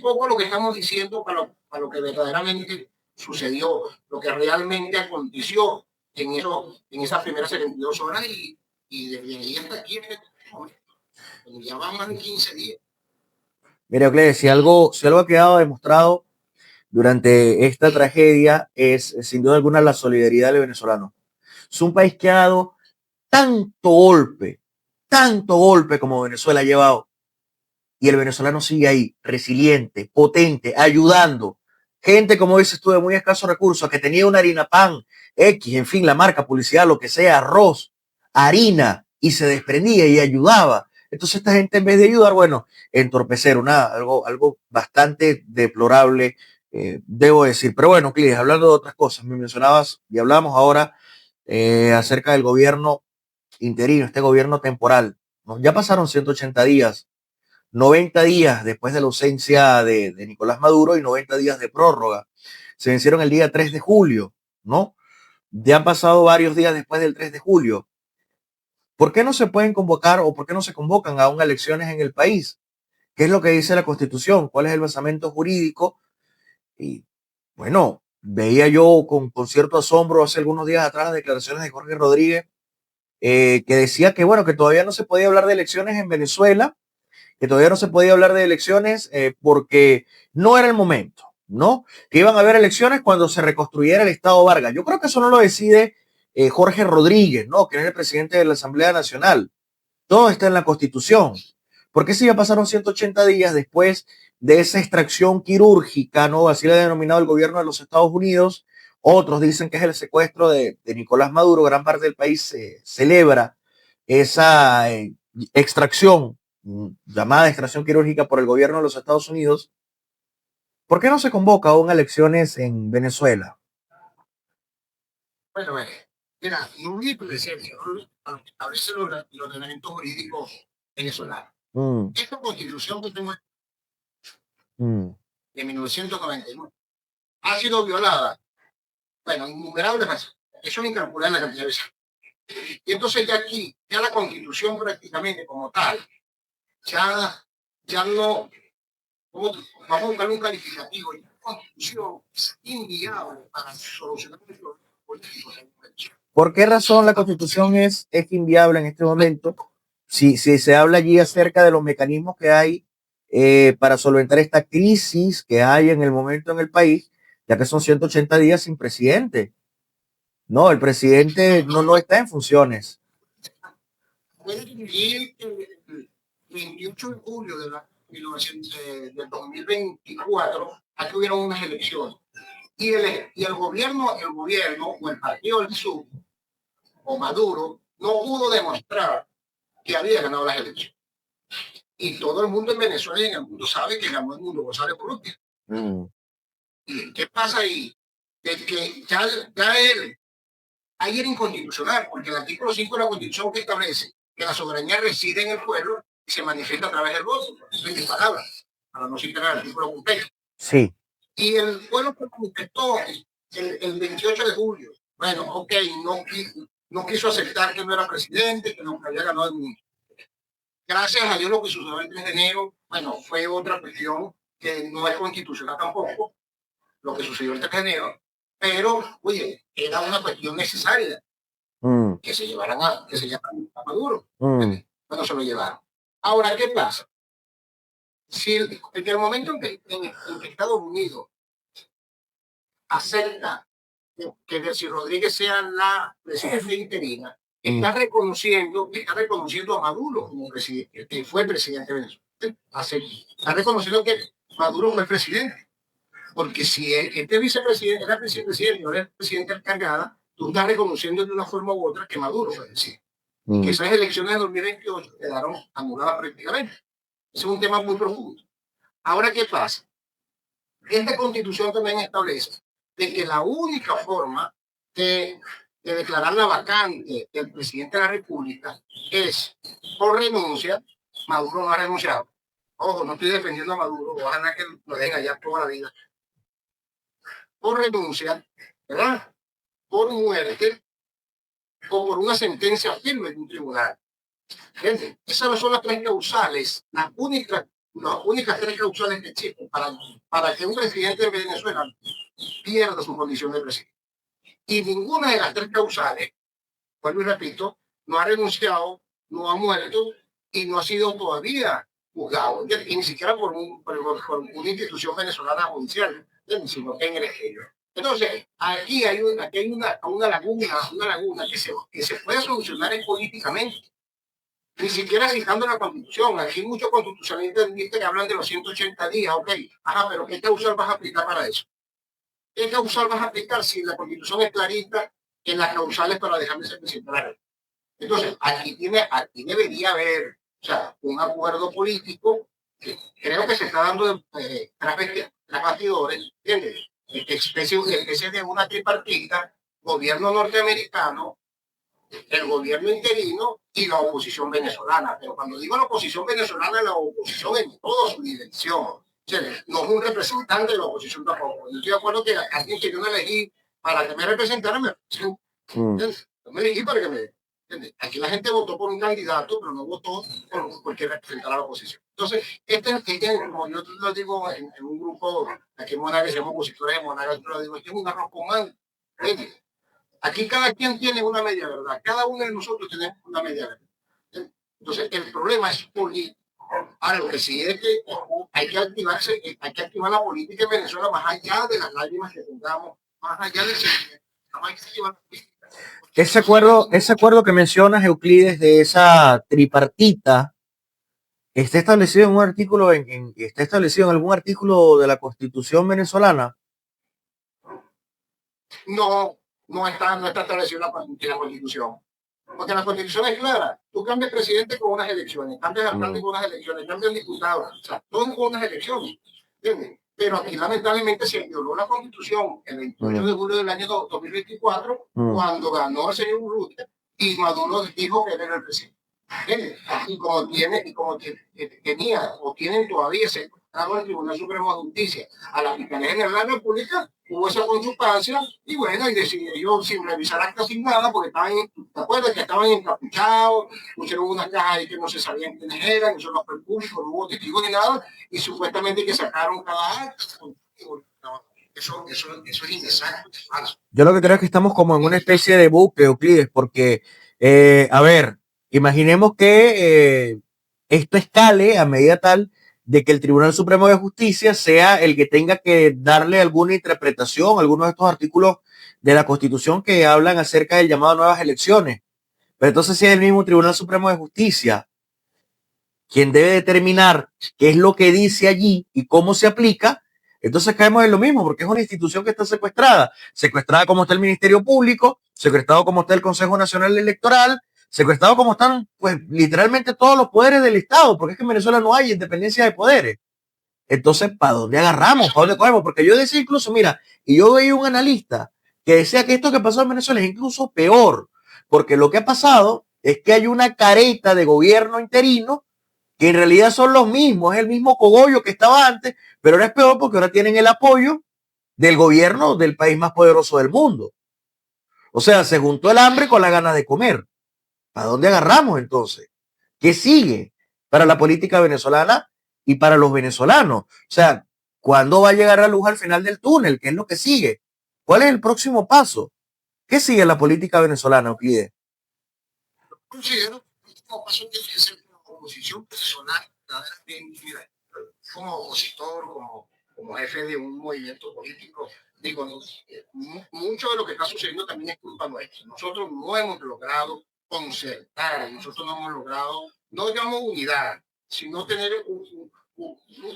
B: poco lo que estamos diciendo para lo que verdaderamente sucedió, lo que realmente aconteció en esas primeras 72 horas y desde ahí hasta aquí, ya van más de 15 días.
E: Mira, Euclides, si algo ha quedado demostrado durante esta tragedia es, sin duda alguna, la solidaridad del venezolano. Es un país que ha dado tanto golpe como Venezuela ha llevado. Y el venezolano sigue ahí, resiliente, potente, ayudando. Gente, como dices tú, de muy escasos recursos, que tenía una harina pan, X, en fin, la marca, publicidad, lo que sea, arroz, harina, y se desprendía y ayudaba. Entonces esta gente, en vez de ayudar, bueno, entorpecer, algo bastante deplorable, debo decir. Pero bueno, Clis, hablando de otras cosas, me mencionabas y hablamos ahora acerca del gobierno interino, este gobierno temporal, ¿no? Ya pasaron 180 días, 90 días después de la ausencia de Nicolás Maduro y 90 días de prórroga. Se vencieron el día 3 de julio, ¿no? Ya han pasado varios días después del 3 de julio. ¿Por qué no se pueden convocar o por qué no se convocan aún elecciones en el país? ¿Qué es lo que dice la Constitución? ¿Cuál es el basamento jurídico? Y bueno, veía yo con cierto asombro hace algunos días atrás las declaraciones de Jorge Rodríguez, que decía que bueno, que todavía no se podía hablar de elecciones en Venezuela, que todavía no se podía hablar de elecciones porque no era el momento, ¿no? Que iban a haber elecciones cuando se reconstruyera el Estado Vargas. Yo creo que eso no lo decide Jorge Rodríguez, ¿no? Que es el presidente de la Asamblea Nacional. Todo está en la Constitución. Porque si ya pasaron 180 días después de esa extracción quirúrgica, ¿no? Así le ha denominado el gobierno de los Estados Unidos. Otros dicen que es el secuestro de Nicolás Maduro. Gran parte del país celebra esa extracción, llamada extracción quirúrgica por el gobierno de los Estados Unidos. ¿Por qué no se convoca aún elecciones en Venezuela?
B: Bueno, mira, no vi presencia, a veces los ordenamientos jurídicos venezolanos. Esta constitución que tengo de 1999 ha sido violada, bueno, innumerables veces. Eso es incalculable la cantidad de veces. Y entonces ya aquí, ya la constitución prácticamente como tal, ya no, vamos a buscar un calificativo, y la constitución es inviable para solucionar los problemas políticos en Venezuela.
E: ¿Por qué razón la constitución es inviable en este momento? Si se habla allí acerca de los mecanismos que hay para solventar esta crisis que hay en el momento en el país, ya que son 180 días sin presidente. No, el presidente no está en funciones.
B: Y el 28 de julio del 2024, aquí hubieron unas elecciones. Y el gobierno o el partido del sur, o Maduro, no pudo demostrar que había ganado las elecciones. Y todo el mundo en Venezuela y en el mundo sabe que ganó el mundo González Urrutia. ¿Y qué pasa ahí? Es que ya ahí era inconstitucional, porque el artículo 5 de la Constitución que establece que la soberanía reside en el pueblo y se manifiesta a través del voto. Eso es mi palabra, para no citar el artículo completo.
E: Sí.
B: Y el pueblo se manifestó el 28 de julio. Bueno, ok, no quiso aceptar que no era presidente, que no había ganado el mundo. Gracias a Dios lo que sucedió el 3 de enero, bueno, fue otra cuestión que no es constitucional tampoco, lo que sucedió el 3 de enero, pero, oye, era una cuestión necesaria que se llevaran a Maduro. Bueno, se lo llevaron. Ahora, ¿qué pasa? Si en el momento en que Estados Unidos acepta que Delcy Rodríguez sea la presidenta interina, está reconociendo a Maduro como presidente, que fue presidente de Venezuela. Está reconociendo que Maduro fue el presidente. Porque si este vicepresidente era presidente, ahora es presidente encargada, tú estás reconociendo de una forma u otra que Maduro fue presidente. Que esas elecciones de 2028 quedaron anuladas prácticamente. Ese es un tema muy profundo. Ahora, ¿qué pasa? Esta constitución también establece de que la única forma de declarar la vacante del presidente de la República es por renuncia. Maduro no ha renunciado. Ojo, no estoy defendiendo a Maduro, ojalá que lo dejen allá toda la vida. Por renuncia, ¿verdad? Por muerte o por una sentencia firme de un tribunal. Gente, esas son las tres causales, las únicas tres causales que existen para que un presidente de Venezuela pierda su condición de presidente. Y ninguna de las tres causales, vuelvo y repito, no ha renunciado, no ha muerto y no ha sido todavía juzgado, y ni siquiera por una institución venezolana judicial, sino que en el exterior. Entonces, aquí hay una laguna que se puede solucionar políticamente, ni siquiera citando la Constitución. Aquí muchos constitucionalistas que hablan de los 180 días, ok, pero ¿qué causal vas a aplicar para eso? ¿Qué causal vas a aplicar si la Constitución es clarita en las causales para dejar de ser presidente? Entonces, aquí debería haber, o sea, un acuerdo político que creo que se está dando tras bastidores, ¿entiendes? Especie de una tripartita, gobierno norteamericano, el gobierno interino y la oposición venezolana. Pero cuando digo la oposición venezolana, la oposición en toda su dimensión. O sea, no es un representante de la oposición tampoco. Yo estoy de acuerdo que alguien que yo no elegí para que me representara, me elegí para que me... ¿entiendes? Aquí la gente votó por un candidato, pero no votó por quien representara a la oposición. Entonces, como yo lo digo en un grupo aquí en Monagas, se llama opositores de Monagas, yo lo digo, este es un arroz con mango. Aquí cada quien tiene una media verdad, cada uno de nosotros tenemos una media verdad. Entonces, el problema es político. Ahora, lo que sí es que hay que activar la política en Venezuela más allá de las lágrimas que tengamos, más allá del sentimiento. Hay que activar la política.
E: Ese acuerdo que mencionas, Euclides, de esa tripartita, ¿está establecido en un artículo, está establecido en algún artículo de la Constitución venezolana?
B: No está establecido en la Constitución. Porque la Constitución es clara. Tú cambias presidente con unas elecciones, cambias alcalde con unas elecciones, cambias diputados, o sea, todo con unas elecciones. ¿Entiendes? Pero aquí lamentablemente se violó la Constitución el 28 de julio del año 2024, cuando ganó el señor Urrutia y Maduro dijo que era el presidente. Y como tenía o tienen todavía secuestrado el Tribunal Supremo de Justicia a la Fiscalía General de la República, hubo esa consultancia y bueno, y decidió sin revisar actas sin nada, porque ¿te acuerdas que estaban encapuchados? Pusieron unas cajas ahí que no se sabían quiénes eran, eso no fue público, no hubo testigos ni nada, y supuestamente que sacaron cada acta. Eso es inexacto, es falso.
E: Yo lo que creo es que estamos como en una especie de bucle, Euclides, porque, a ver, imaginemos que esto escale a medida tal de que el Tribunal Supremo de Justicia sea el que tenga que darle alguna interpretación a algunos de estos artículos de la Constitución que hablan acerca del llamado a nuevas elecciones. Pero entonces si es el mismo Tribunal Supremo de Justicia quien debe determinar qué es lo que dice allí y cómo se aplica, entonces caemos en lo mismo, porque es una institución que está secuestrada como está el Ministerio Público, secuestrado como está el Consejo Nacional Electoral, secuestrado como están, pues, literalmente todos los poderes del Estado, porque es que en Venezuela no hay independencia de poderes. Entonces, ¿para dónde agarramos? ¿Para dónde cogemos? Porque yo decía incluso, mira, y yo veía un analista que decía que esto que pasó en Venezuela es incluso peor, porque lo que ha pasado es que hay una careta de gobierno interino que en realidad son los mismos, es el mismo cogollo que estaba antes, pero ahora es peor porque ahora tienen el apoyo del gobierno del país más poderoso del mundo. O sea, se juntó el hambre con la gana de comer. ¿Para dónde agarramos entonces? ¿Qué sigue para la política venezolana y para los venezolanos? O sea, ¿cuándo va a llegar la luz al final del túnel? ¿Qué es lo que sigue? ¿Cuál es el próximo paso? ¿Qué sigue en la política venezolana, Euclides?
B: Considero que el último paso tiene que ser una oposición personal, mira, como opositor, como jefe de un movimiento político. Digo, mucho de lo que está sucediendo también es culpa nuestra. Nosotros no hemos logrado concertar, nosotros no hemos logrado, no digamos unidad, sino tener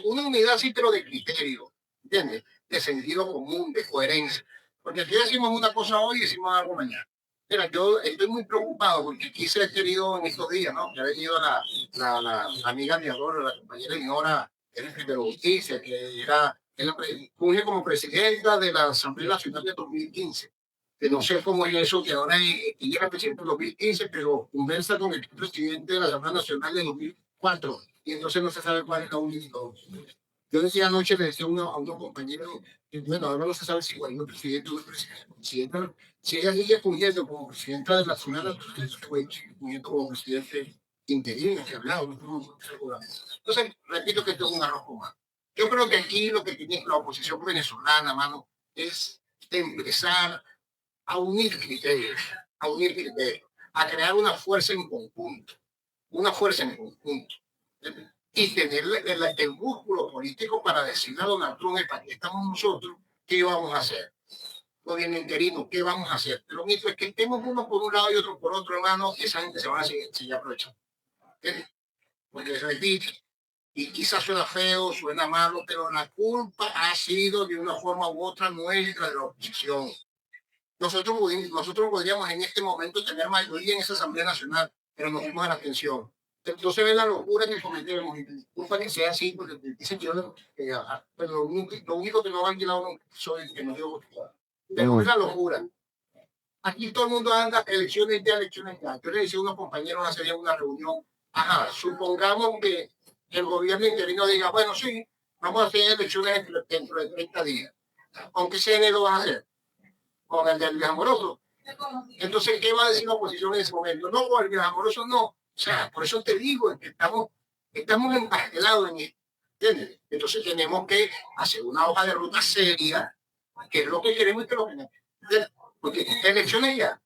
B: una unidad sí, pero de criterio, ¿entiendes? De sentido común, de coherencia. Porque aquí decimos una cosa hoy y decimos algo mañana. Mira, yo estoy muy preocupado porque aquí se ha querido en estos días, ¿no? Que ha venido la amiga de Adora, la compañera Dinora, de Justicia, que funge como presidenta de la Asamblea Nacional de 2015. Que no sé cómo es eso, que ahora ella era presidente de 2015, pero conversa con el presidente de la Asamblea Nacional de 2004, y entonces no se sabe cuál es la única. Yo decía anoche, le decía a unos compañeros, bueno, ahora no se sabe si cuál es el presidente o el presidente. Si ella sigue fungiendo como presidenta de la Asamblea, fue fungiendo como presidente interino, que hablaba, no seguramente. Entonces, repito que esto es un arroz con mango. Yo creo que aquí lo que tiene la oposición venezolana, mano, es empezar a unir criterios, a crear una fuerza en conjunto, y tener el músculo político para decirle a Donald Trump, ¿para qué estamos nosotros? ¿Qué vamos a hacer? Gobierno interino, ¿qué vamos a hacer? Pero mientras que estemos uno por un lado y otro por otro, hermano, esa gente se va a seguir aprovechando. Porque repito, y quizás suena feo, suena malo, pero la culpa ha sido de una forma u otra nuestra, de la oposición. Nosotros podríamos en este momento tener mayoría en esa Asamblea Nacional, pero nos fuimos a la abstención. Entonces ven la locura que cometemos, y disculpa que sea así, porque dicen que yo, pero lo único que no han alquilado soy el que no dio. Pero es la locura. Aquí todo el mundo anda elecciones ya. Yo le decía a unos compañeros hace día en una reunión, supongamos que el gobierno interino diga, bueno, sí, vamos a hacer elecciones dentro de 30 días. Aunque ese enero va a hacer, con el del Amoroso. Entonces, ¿qué va a decir la oposición en ese momento? No, con el Amoroso no. O sea, por eso te digo, que estamos empastelados en esto. ¿Entiendes? Entonces tenemos que hacer una hoja de ruta seria, que es lo que queremos y que lo que no. Porque elecciones ya.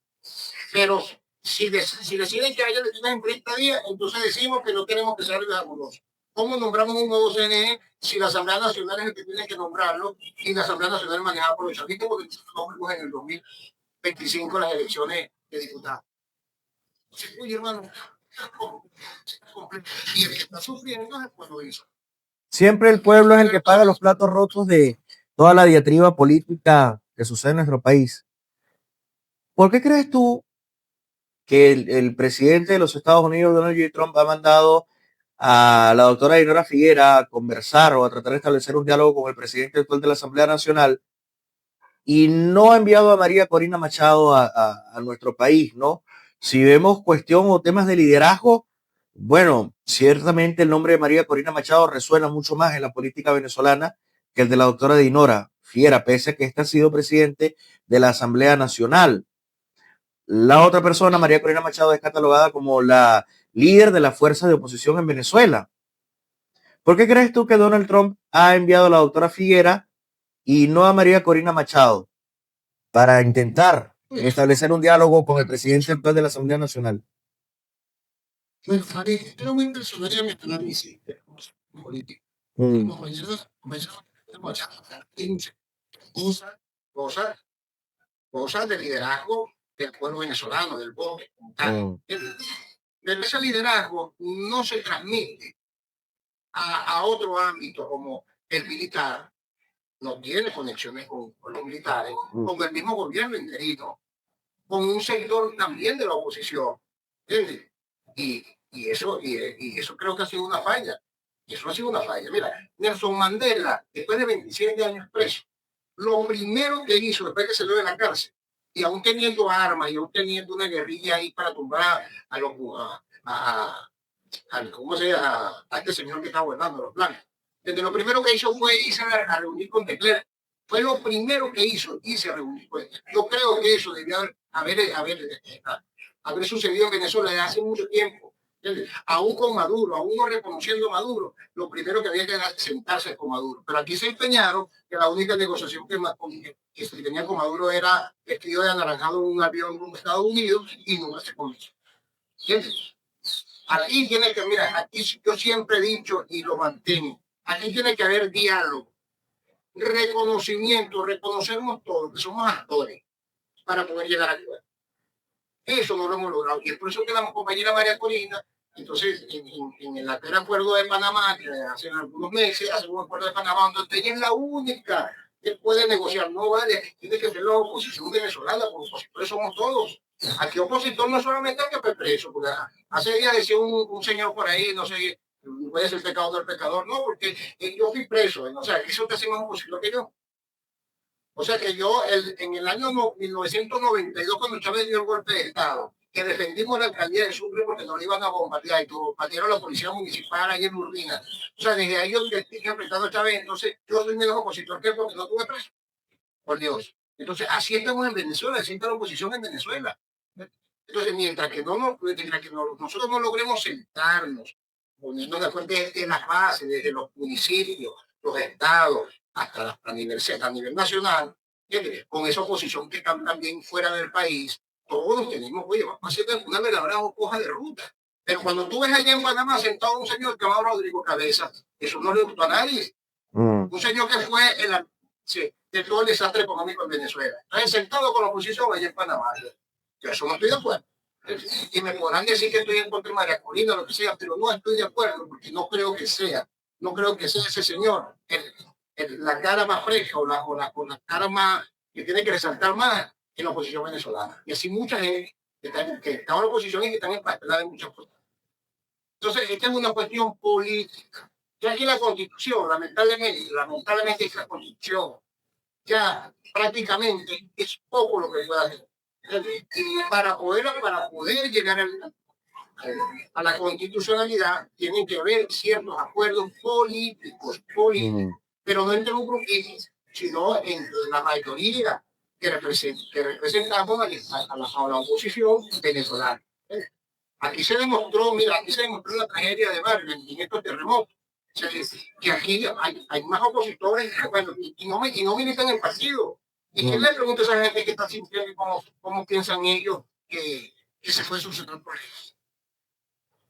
B: Pero si deciden que haya elecciones en 30 días, entonces decimos que no tenemos que ser el Amoroso. ¿Cómo nombramos un nuevo CNE si la Asamblea Nacional es el que tiene que nombrarlo y la Asamblea Nacional es manejada por los chavistas? Porque nosotros en el 2025 las elecciones de diputados. Oye, hermano, y el que está sufriendo es el pueblo de eso.
E: Siempre el pueblo es el que paga los platos rotos de toda la diatriba política que sucede en nuestro país. ¿Por qué crees tú que el presidente de los Estados Unidos, Donald J. Trump, ha mandado a la doctora Dinora Figuera a conversar o a tratar de establecer un diálogo con el presidente actual de la Asamblea Nacional y no ha enviado a María Corina Machado a nuestro país, ¿no? Si vemos cuestión o temas de liderazgo, bueno, ciertamente el nombre de María Corina Machado resuena mucho más en la política venezolana que el de la doctora Dinora Figuera, pese a que ésta ha sido presidente de la Asamblea Nacional. La otra persona, María Corina Machado, es catalogada como la líder de la fuerza de oposición en Venezuela. ¿Por qué crees tú que Donald Trump ha enviado a la doctora Figuera y no a María Corina Machado para intentar establecer un diálogo con el presidente actual de la Asamblea Nacional?
B: Bueno, Farid, pero muy impresionante mi análisis político.
E: Mm,
B: Compañeros, cosas, cosas, cosas de liderazgo del pueblo venezolano, del pueblo como tal.
E: mm,
B: Pero ese liderazgo no se transmite a otro ámbito como el militar, no tiene conexiones con los militares,
E: mm.
B: con el mismo gobierno interino, con un sector también de la oposición. ¿Entiendes? Y eso creo que ha sido una falla. Y eso ha sido una falla. Mira, Nelson Mandela, después de 27 años preso, lo primero que hizo después que salió de la cárcel, y aún teniendo armas y aún teniendo una guerrilla ahí para tumbar a los ¿cómo se llama? A este señor que está gobernando los planes. Desde lo primero que hizo fue irse a reunir con Tecler. Fue lo primero que hizo, irse a reunir con él. Yo creo que eso debió haber sucedido en Venezuela desde hace mucho tiempo. ¿Entiendes? Aún con Maduro, aún no reconociendo a Maduro, lo primero que había que sentarse con Maduro. Pero aquí se empeñaron que la única negociación que se tenía con Maduro era vestido de anaranjado en un avión rumbo a Estados Unidos y no se comenzó. ¿Entiendes? Aquí tiene que, mira, aquí yo siempre he dicho y lo mantengo, aquí tiene que haber diálogo, reconocimiento, reconocernos todos, que somos actores, para poder llegar a acuerdo. Eso no lo hemos logrado. Y es por eso que la compañera María Corina, entonces, en el acuerdo de Panamá, que hace algunos meses, hace un acuerdo de Panamá, donde ella es la única que puede negociar, no vale, tiene que ser la oposición venezolana, porque opositores somos todos. Aquí opositor no solamente hay que estar preso, porque hace días decía un señor por ahí, no sé, puede ser pecador del pecador, no, porque yo fui preso, o sea, eso te hace más opositor que yo. O sea que yo, en el año 1992, cuando Chávez dio el golpe de Estado, que defendimos la alcaldía de Sucre porque nos iban a bombardear y bombardearon a la policía municipal ahí en Urbina. O sea, desde ahí yo estoy enfrentando a Chávez, entonces yo soy menos opositor que él porque no tuve preso. Por Dios. Entonces, así estamos en Venezuela, así está la oposición en Venezuela. Entonces, mientras que nosotros no logremos sentarnos, poniendo de acuerdo desde las bases, desde los municipios, los estados, hasta la universidad a nivel nacional, con esa oposición que está también fuera del país, todos tenemos, oye, vamos a hacer una verdadera hoja de ruta. Pero cuando tú ves allá en Panamá sentado un señor llamado Rodrigo Cabezas, eso no le gustó a nadie. Un señor que fue de todo el desastre económico en Venezuela. Entonces, sentado con la oposición allá en Panamá. Yo eso no estoy de acuerdo. Y me podrán decir que estoy en contra de María Corina, lo que sea, pero no estoy de acuerdo porque no creo que sea ese señor la cara más fresca o la cara más que tiene que resaltar más en la oposición venezolana. Y así mucha gente que está en la oposición y que están en papelada de muchas cosas. Entonces, esta es una cuestión política. Ya aquí la Constitución, lamentablemente esta Constitución ya prácticamente es poco lo que puede hacer. Para poder llegar a la constitucionalidad, tienen que haber ciertos acuerdos políticos, pero no entre un grupito, sino entre la mayoría que representamos a la oposición venezolana. Aquí se demostró la tragedia de Vargas en estos terremotos. O sea, que aquí hay más opositores, bueno, y no militan en el partido. ¿Y quién le pregunta a esa gente que está sintiendo cómo piensan ellos que se fue solucionar por ellos?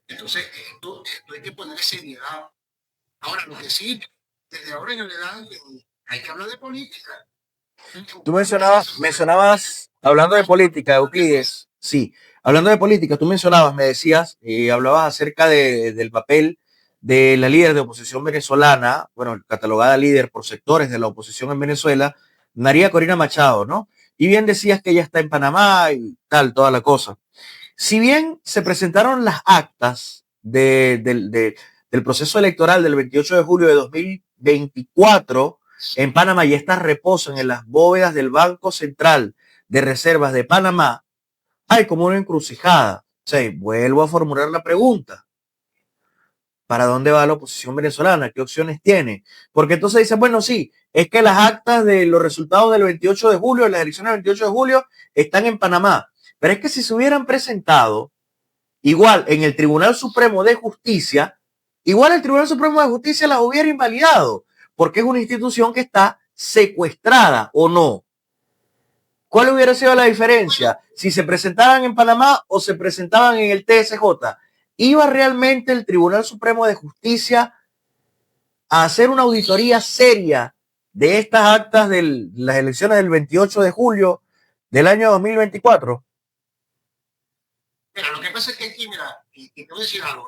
B: Entonces, esto hay que poner seriedad. Ahora, lo que sí, desde ahora en adelante, hay que hablar de política.
E: Tú mencionabas, hablando de política, Euclides, sí, hablando de política, tú mencionabas, me decías, hablabas acerca del papel de la líder de oposición venezolana, bueno, catalogada líder por sectores de la oposición en Venezuela, María Corina Machado, ¿no? Y bien decías que ella está en Panamá y tal, toda la cosa. Si bien se presentaron las actas del proceso electoral del 28 de julio de 2024 en Panamá y estas reposan en las bóvedas del Banco Central de Reservas de Panamá, hay como una encrucijada. O sea, vuelvo a formular la pregunta. ¿Para dónde va la oposición venezolana? ¿Qué opciones tiene? Porque entonces dicen, bueno, sí, es que las actas de los resultados del 28 de julio, de las elecciones del 28 de julio, están en Panamá. Pero es que si se hubieran presentado igual en el Tribunal Supremo de Justicia, igual el Tribunal Supremo de Justicia las hubiera invalidado, porque es una institución que está secuestrada o no. ¿Cuál hubiera sido la diferencia si se presentaran en Panamá o se presentaban en el TSJ? ¿Iba realmente el Tribunal Supremo de Justicia a hacer una auditoría seria de estas actas de las elecciones del 28 de julio del año 2024?
B: Mira, lo que pasa es que aquí, mira, y te voy a decir algo,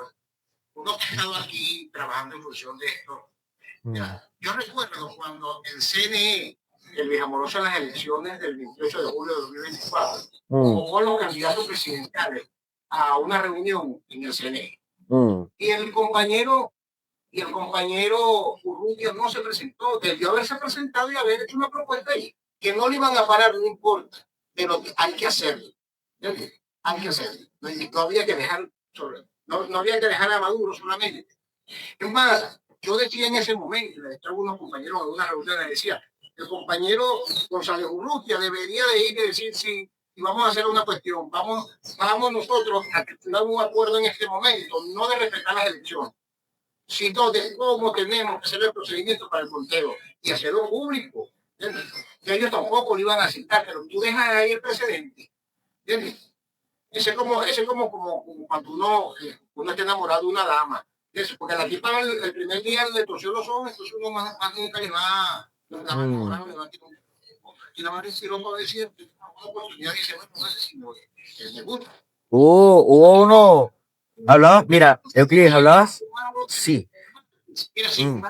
B: uno que ha estado aquí trabajando en función de esto, mira, yo recuerdo cuando el CNE, el Viejamoroso en las elecciones del 28 de julio de 2024, convocó a los candidatos presidenciales a una reunión en el CNE. Y el compañero Urrutia no se presentó, debió haberse presentado y haber hecho una propuesta ahí, que no le iban a parar, no importa, pero hay que hacerlo. Hay que hacerlo. No había que dejar, no había que dejar a Maduro solamente. Es más, yo decía en ese momento, le estaba unos compañeros en una reunión, le decía, el compañero González Urrutia debería de ir y decir, sí, y vamos a hacer una cuestión, vamos nosotros a tener un acuerdo en este momento, no de respetar las elecciones, sino de cómo tenemos que hacer el procedimiento para el conteo y hacerlo público. ¿Entiendes? Que ellos tampoco lo iban a citar, pero tú dejas ahí el precedente. ¿Entiendes? Ese es como cuando uno está enamorado de una dama. Eso, porque la tipa el primer día le torció los ojos, entonces uno más nunca le va a enamorar, le va a tirar un poco. Y la madre si lo va a decir, una oportunidad dice, bueno, no sé si me gusta.
E: Hubo uno. ¿Hablabas? Mira, Euclides, ¿hablabas? Sí.
B: Mira, sí,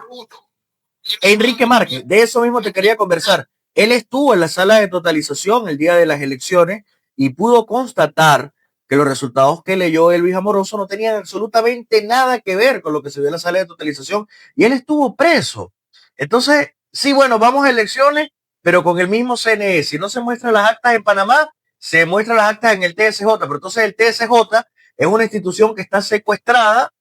E: Enrique Márquez, de eso mismo te quería conversar. Él estuvo en la sala de totalización el día de las elecciones y pudo constatar que los resultados que leyó Elvis Amoroso no tenían absolutamente nada que ver con lo que se vio en la sala de totalización y él estuvo preso. Entonces, sí, bueno, vamos a elecciones, pero con el mismo CNE. Si no se muestran las actas en Panamá, se muestran las actas en el TSJ, pero entonces el TSJ es una institución que está secuestrada.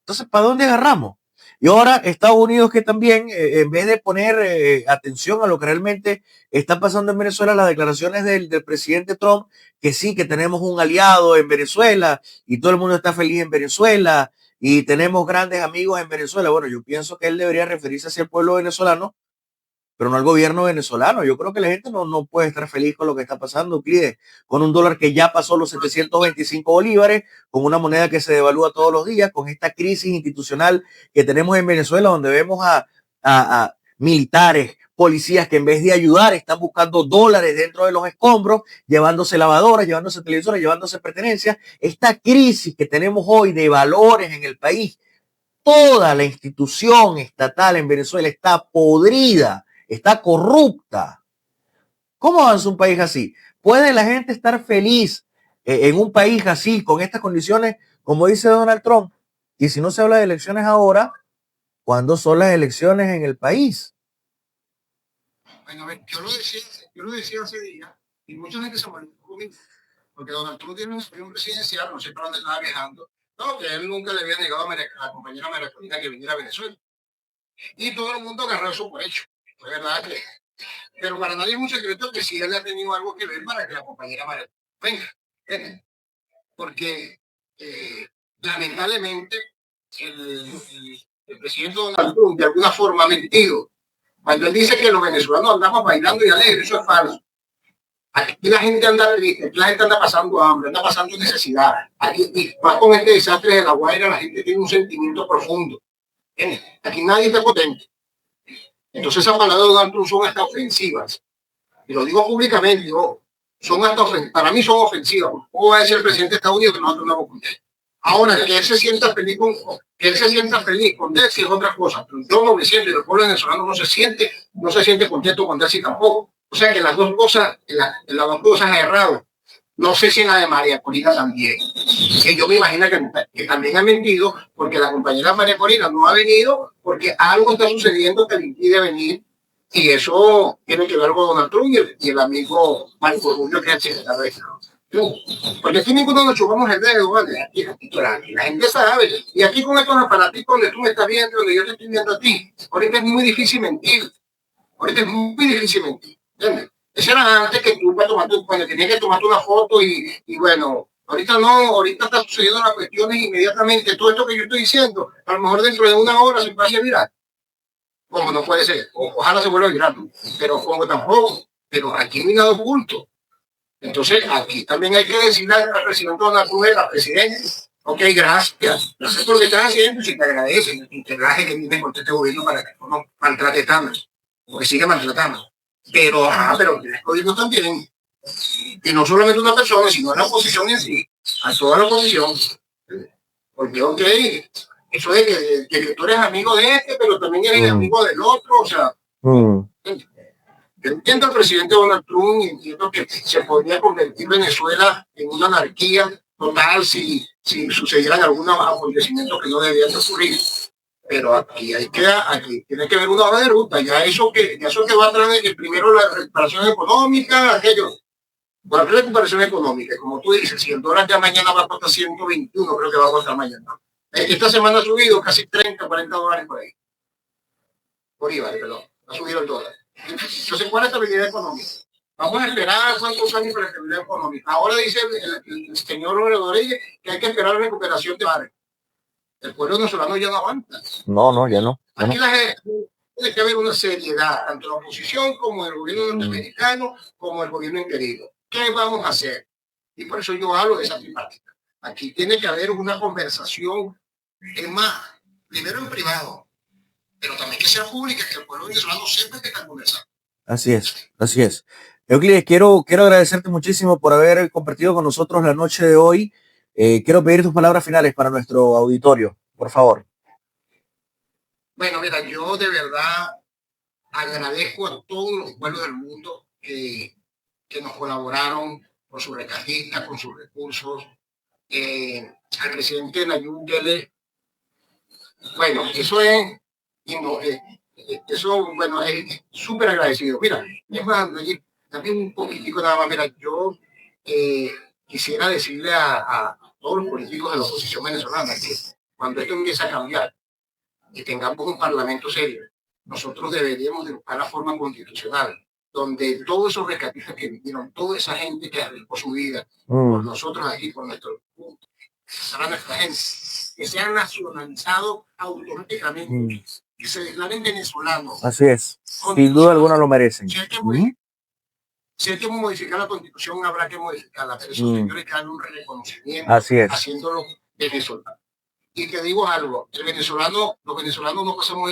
E: Entonces, ¿para dónde agarramos? Y ahora Estados Unidos, que también, en vez de poner atención a lo que realmente está pasando en Venezuela, las declaraciones del presidente Trump, que sí, que tenemos un aliado en Venezuela y todo el mundo está feliz en Venezuela y tenemos grandes amigos en Venezuela. Bueno, yo pienso que él debería referirse hacia el pueblo venezolano, pero no al gobierno venezolano. Yo creo que la gente no puede estar feliz con lo que está pasando, Euclides, con un dólar que ya pasó los 725 bolívares, con una moneda que se devalúa todos los días, con esta crisis institucional que tenemos en Venezuela, donde vemos a militares, policías que en vez de ayudar están buscando dólares dentro de los escombros, llevándose lavadoras, llevándose televisores, llevándose pertenencias. Esta crisis que tenemos hoy de valores en el país, toda la institución estatal en Venezuela está podrida, está corrupta. ¿Cómo avanza un país así? ¿Puede la gente estar feliz en un país así, con estas condiciones, como dice Donald Trump? Y si no se habla de elecciones ahora, ¿cuándo son las elecciones en el país?
B: Bueno, a ver, yo lo decía hace días y mucha gente se molestó conmigo, porque Donald Trump tiene un avión presidencial, no sé para dónde estaba viajando, no, que él nunca le había negado a la compañera María que viniera a Venezuela. Y todo el mundo agarró eso por hecho. Es verdad que, pero para nadie es un secreto que sí él ha tenido algo que ver para que la compañera María venga. Porque lamentablemente el presidente Donald Trump de alguna forma ha mentido. Cuando él dice que los venezolanos andamos bailando y alegres, eso es falso. Aquí la gente anda triste, la gente anda pasando hambre, anda pasando necesidad. Aquí, y más con este desastre de La Guaira, la gente tiene un sentimiento profundo. Aquí nadie está potente. Entonces esas palabras de Donald Trump son hasta ofensivas. Y lo digo públicamente, son hasta ofensivas. Para mí son ofensivas. ¿Cómo va a decir el presidente de Estados Unidos que nosotros no vamos con él? Ahora, que él se sienta feliz con él, sí es otra cosa. Pero yo no me siento, y el pueblo venezolano no se siente contento con él, sí tampoco. O sea que las dos cosas, las dos cosas es errado. No sé si en la de María Corina también. Que yo me imagino que también ha mentido, porque la compañera María Corina no ha venido, porque algo está sucediendo que le impide venir. Y eso tiene que ver con Donald Trump y el amigo Marco Rubio, que es el secretario de Estado. Porque aquí ninguno nos chupamos el dedo, ¿vale? Aquí la gente sabe. Y aquí con estos aparatos donde tú me estás viendo, donde yo te estoy viendo a ti, ahorita es muy difícil mentir. Ahorita es muy difícil mentir. ¿Entiendes? Eso era antes que tú cuando tenías que tomarte una foto y bueno, ahorita no, ahorita está sucediendo las cuestiones inmediatamente. Todo esto que yo estoy diciendo, a lo mejor dentro de una hora se pase a virar. Como no puede ser, ojalá se vuelva a virar, pero como tampoco, pero aquí no hay nada oculto. Entonces aquí también hay que decirle al presidente Donald Trump, la presidenta, Ok, gracias. Gracias por lo que estás haciendo, si te agradecen, y te agradece que vienes con este gobierno para que no nos maltrate tanto, porque sigue maltratando. Pero tienes gobierno también, y no solamente una persona, sino la oposición en sí, a toda la oposición. Porque, ok, eso de que tú eres amigo de este, pero también eres amigo del otro, o sea, yo entiendo al presidente Donald Trump y entiendo que se podría convertir Venezuela en una anarquía total si sucedieran algunos acontecimientos que no debían de ocurrir. Pero aquí tiene que haber una hoja de ruta. Ya eso que va a traer primero la recuperación económica, aquello. Bueno, la recuperación económica, como tú dices, si el dólar ya mañana va a costar 121, creo que va a costar mañana. Esta semana ha subido casi 30, 40 dólares por ahí. Por IVA, perdón. Ha subido el dólar. Entonces, ¿cuál es la estabilidad económica? Vamos a esperar cuántos años para la estabilidad económica. Ahora dice el señor Rodríguez que hay que esperar la recuperación de barrio. El pueblo venezolano ya no aguanta.
E: No, ya no.
B: Aquí la gente tiene que haber una seriedad, tanto la oposición como el gobierno norteamericano, como el gobierno interior. ¿Qué vamos a hacer? Y por eso yo hablo de esa tripartita. Aquí tiene que haber una conversación, es más, primero en privado, pero también que sea pública, que el pueblo venezolano sepa que está conversando.
E: Así es, así es. Euclides, quiero agradecerte muchísimo por haber compartido con nosotros la noche de hoy. Quiero pedir tus palabras finales para nuestro auditorio, por favor.
B: Bueno, mira, yo de verdad agradezco a todos los pueblos del mundo que nos colaboraron con sus recajistas, con sus recursos. Al presidente Nayib Bukele, bueno, eso es súper agradecido. Mira, es más, también un poquitico nada más, mira, yo quisiera decirle a todos los políticos de la oposición venezolana que cuando esto empiece a cambiar y tengamos un parlamento serio, nosotros deberíamos de buscar la forma constitucional donde todos esos rescatistas que vivieron, toda esa gente que arriesgó su vida por nosotros aquí, por nuestra gente, que sean nacionalizados automáticamente, que se declaren venezolanos.
E: Así es, sin duda alguna lo merecen.
B: Si hay que modificar la constitución, habrá que modificarla, pero esos señores que dan un reconocimiento,
E: así es,
B: haciéndolo venezolano. Y te digo algo, los venezolanos no pasamos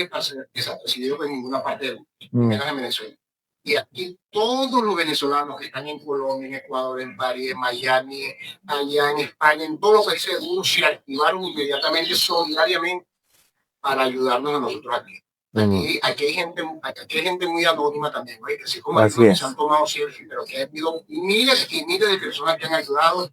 B: desapercibidos en ninguna parte del mundo, menos en Venezuela. Y aquí todos los venezolanos que están en Colombia, en Ecuador, en París, en Miami, allá en España, en todos los países del mundo, se activaron inmediatamente, solidariamente, para ayudarnos a nosotros aquí. Aquí hay gente muy anónima también, ¿no? Que así como algunos se han tomado selfies, pero que ha habido miles y miles de personas que han ayudado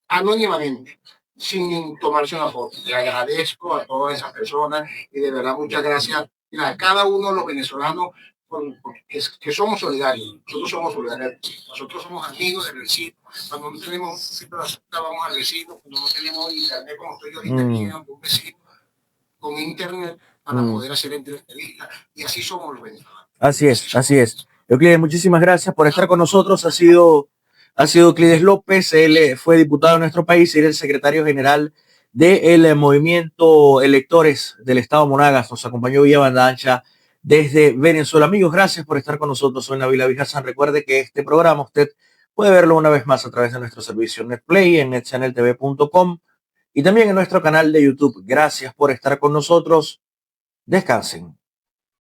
B: anónimamente, sin tomarse una foto. Le agradezco a todas esas personas y de verdad muchas gracias a cada uno de los venezolanos que somos solidarios. Nosotros somos solidarios. Nosotros somos amigos del vecino. Cuando no tenemos cita, vamos al vecino. Cuando no tenemos internet, como estoy yo ahorita aquí, un vecino con internet para poder hacer entrevistas. Y así somos los venezolanos.
E: Así es. Euclides, muchísimas gracias por estar con nosotros. Ha sido Euclides López, él fue diputado de nuestro país y era el secretario general del movimiento Electores del Estado Monagas. Nos acompañó vía banda ancha desde Venezuela. Amigos, gracias por estar con nosotros. Soy Nabil Abijazan. Recuerde que este programa usted puede verlo una vez más a través de nuestro servicio NetPlay en netchanneltv.com y también en nuestro canal de YouTube. Gracias por estar con nosotros. Descansen.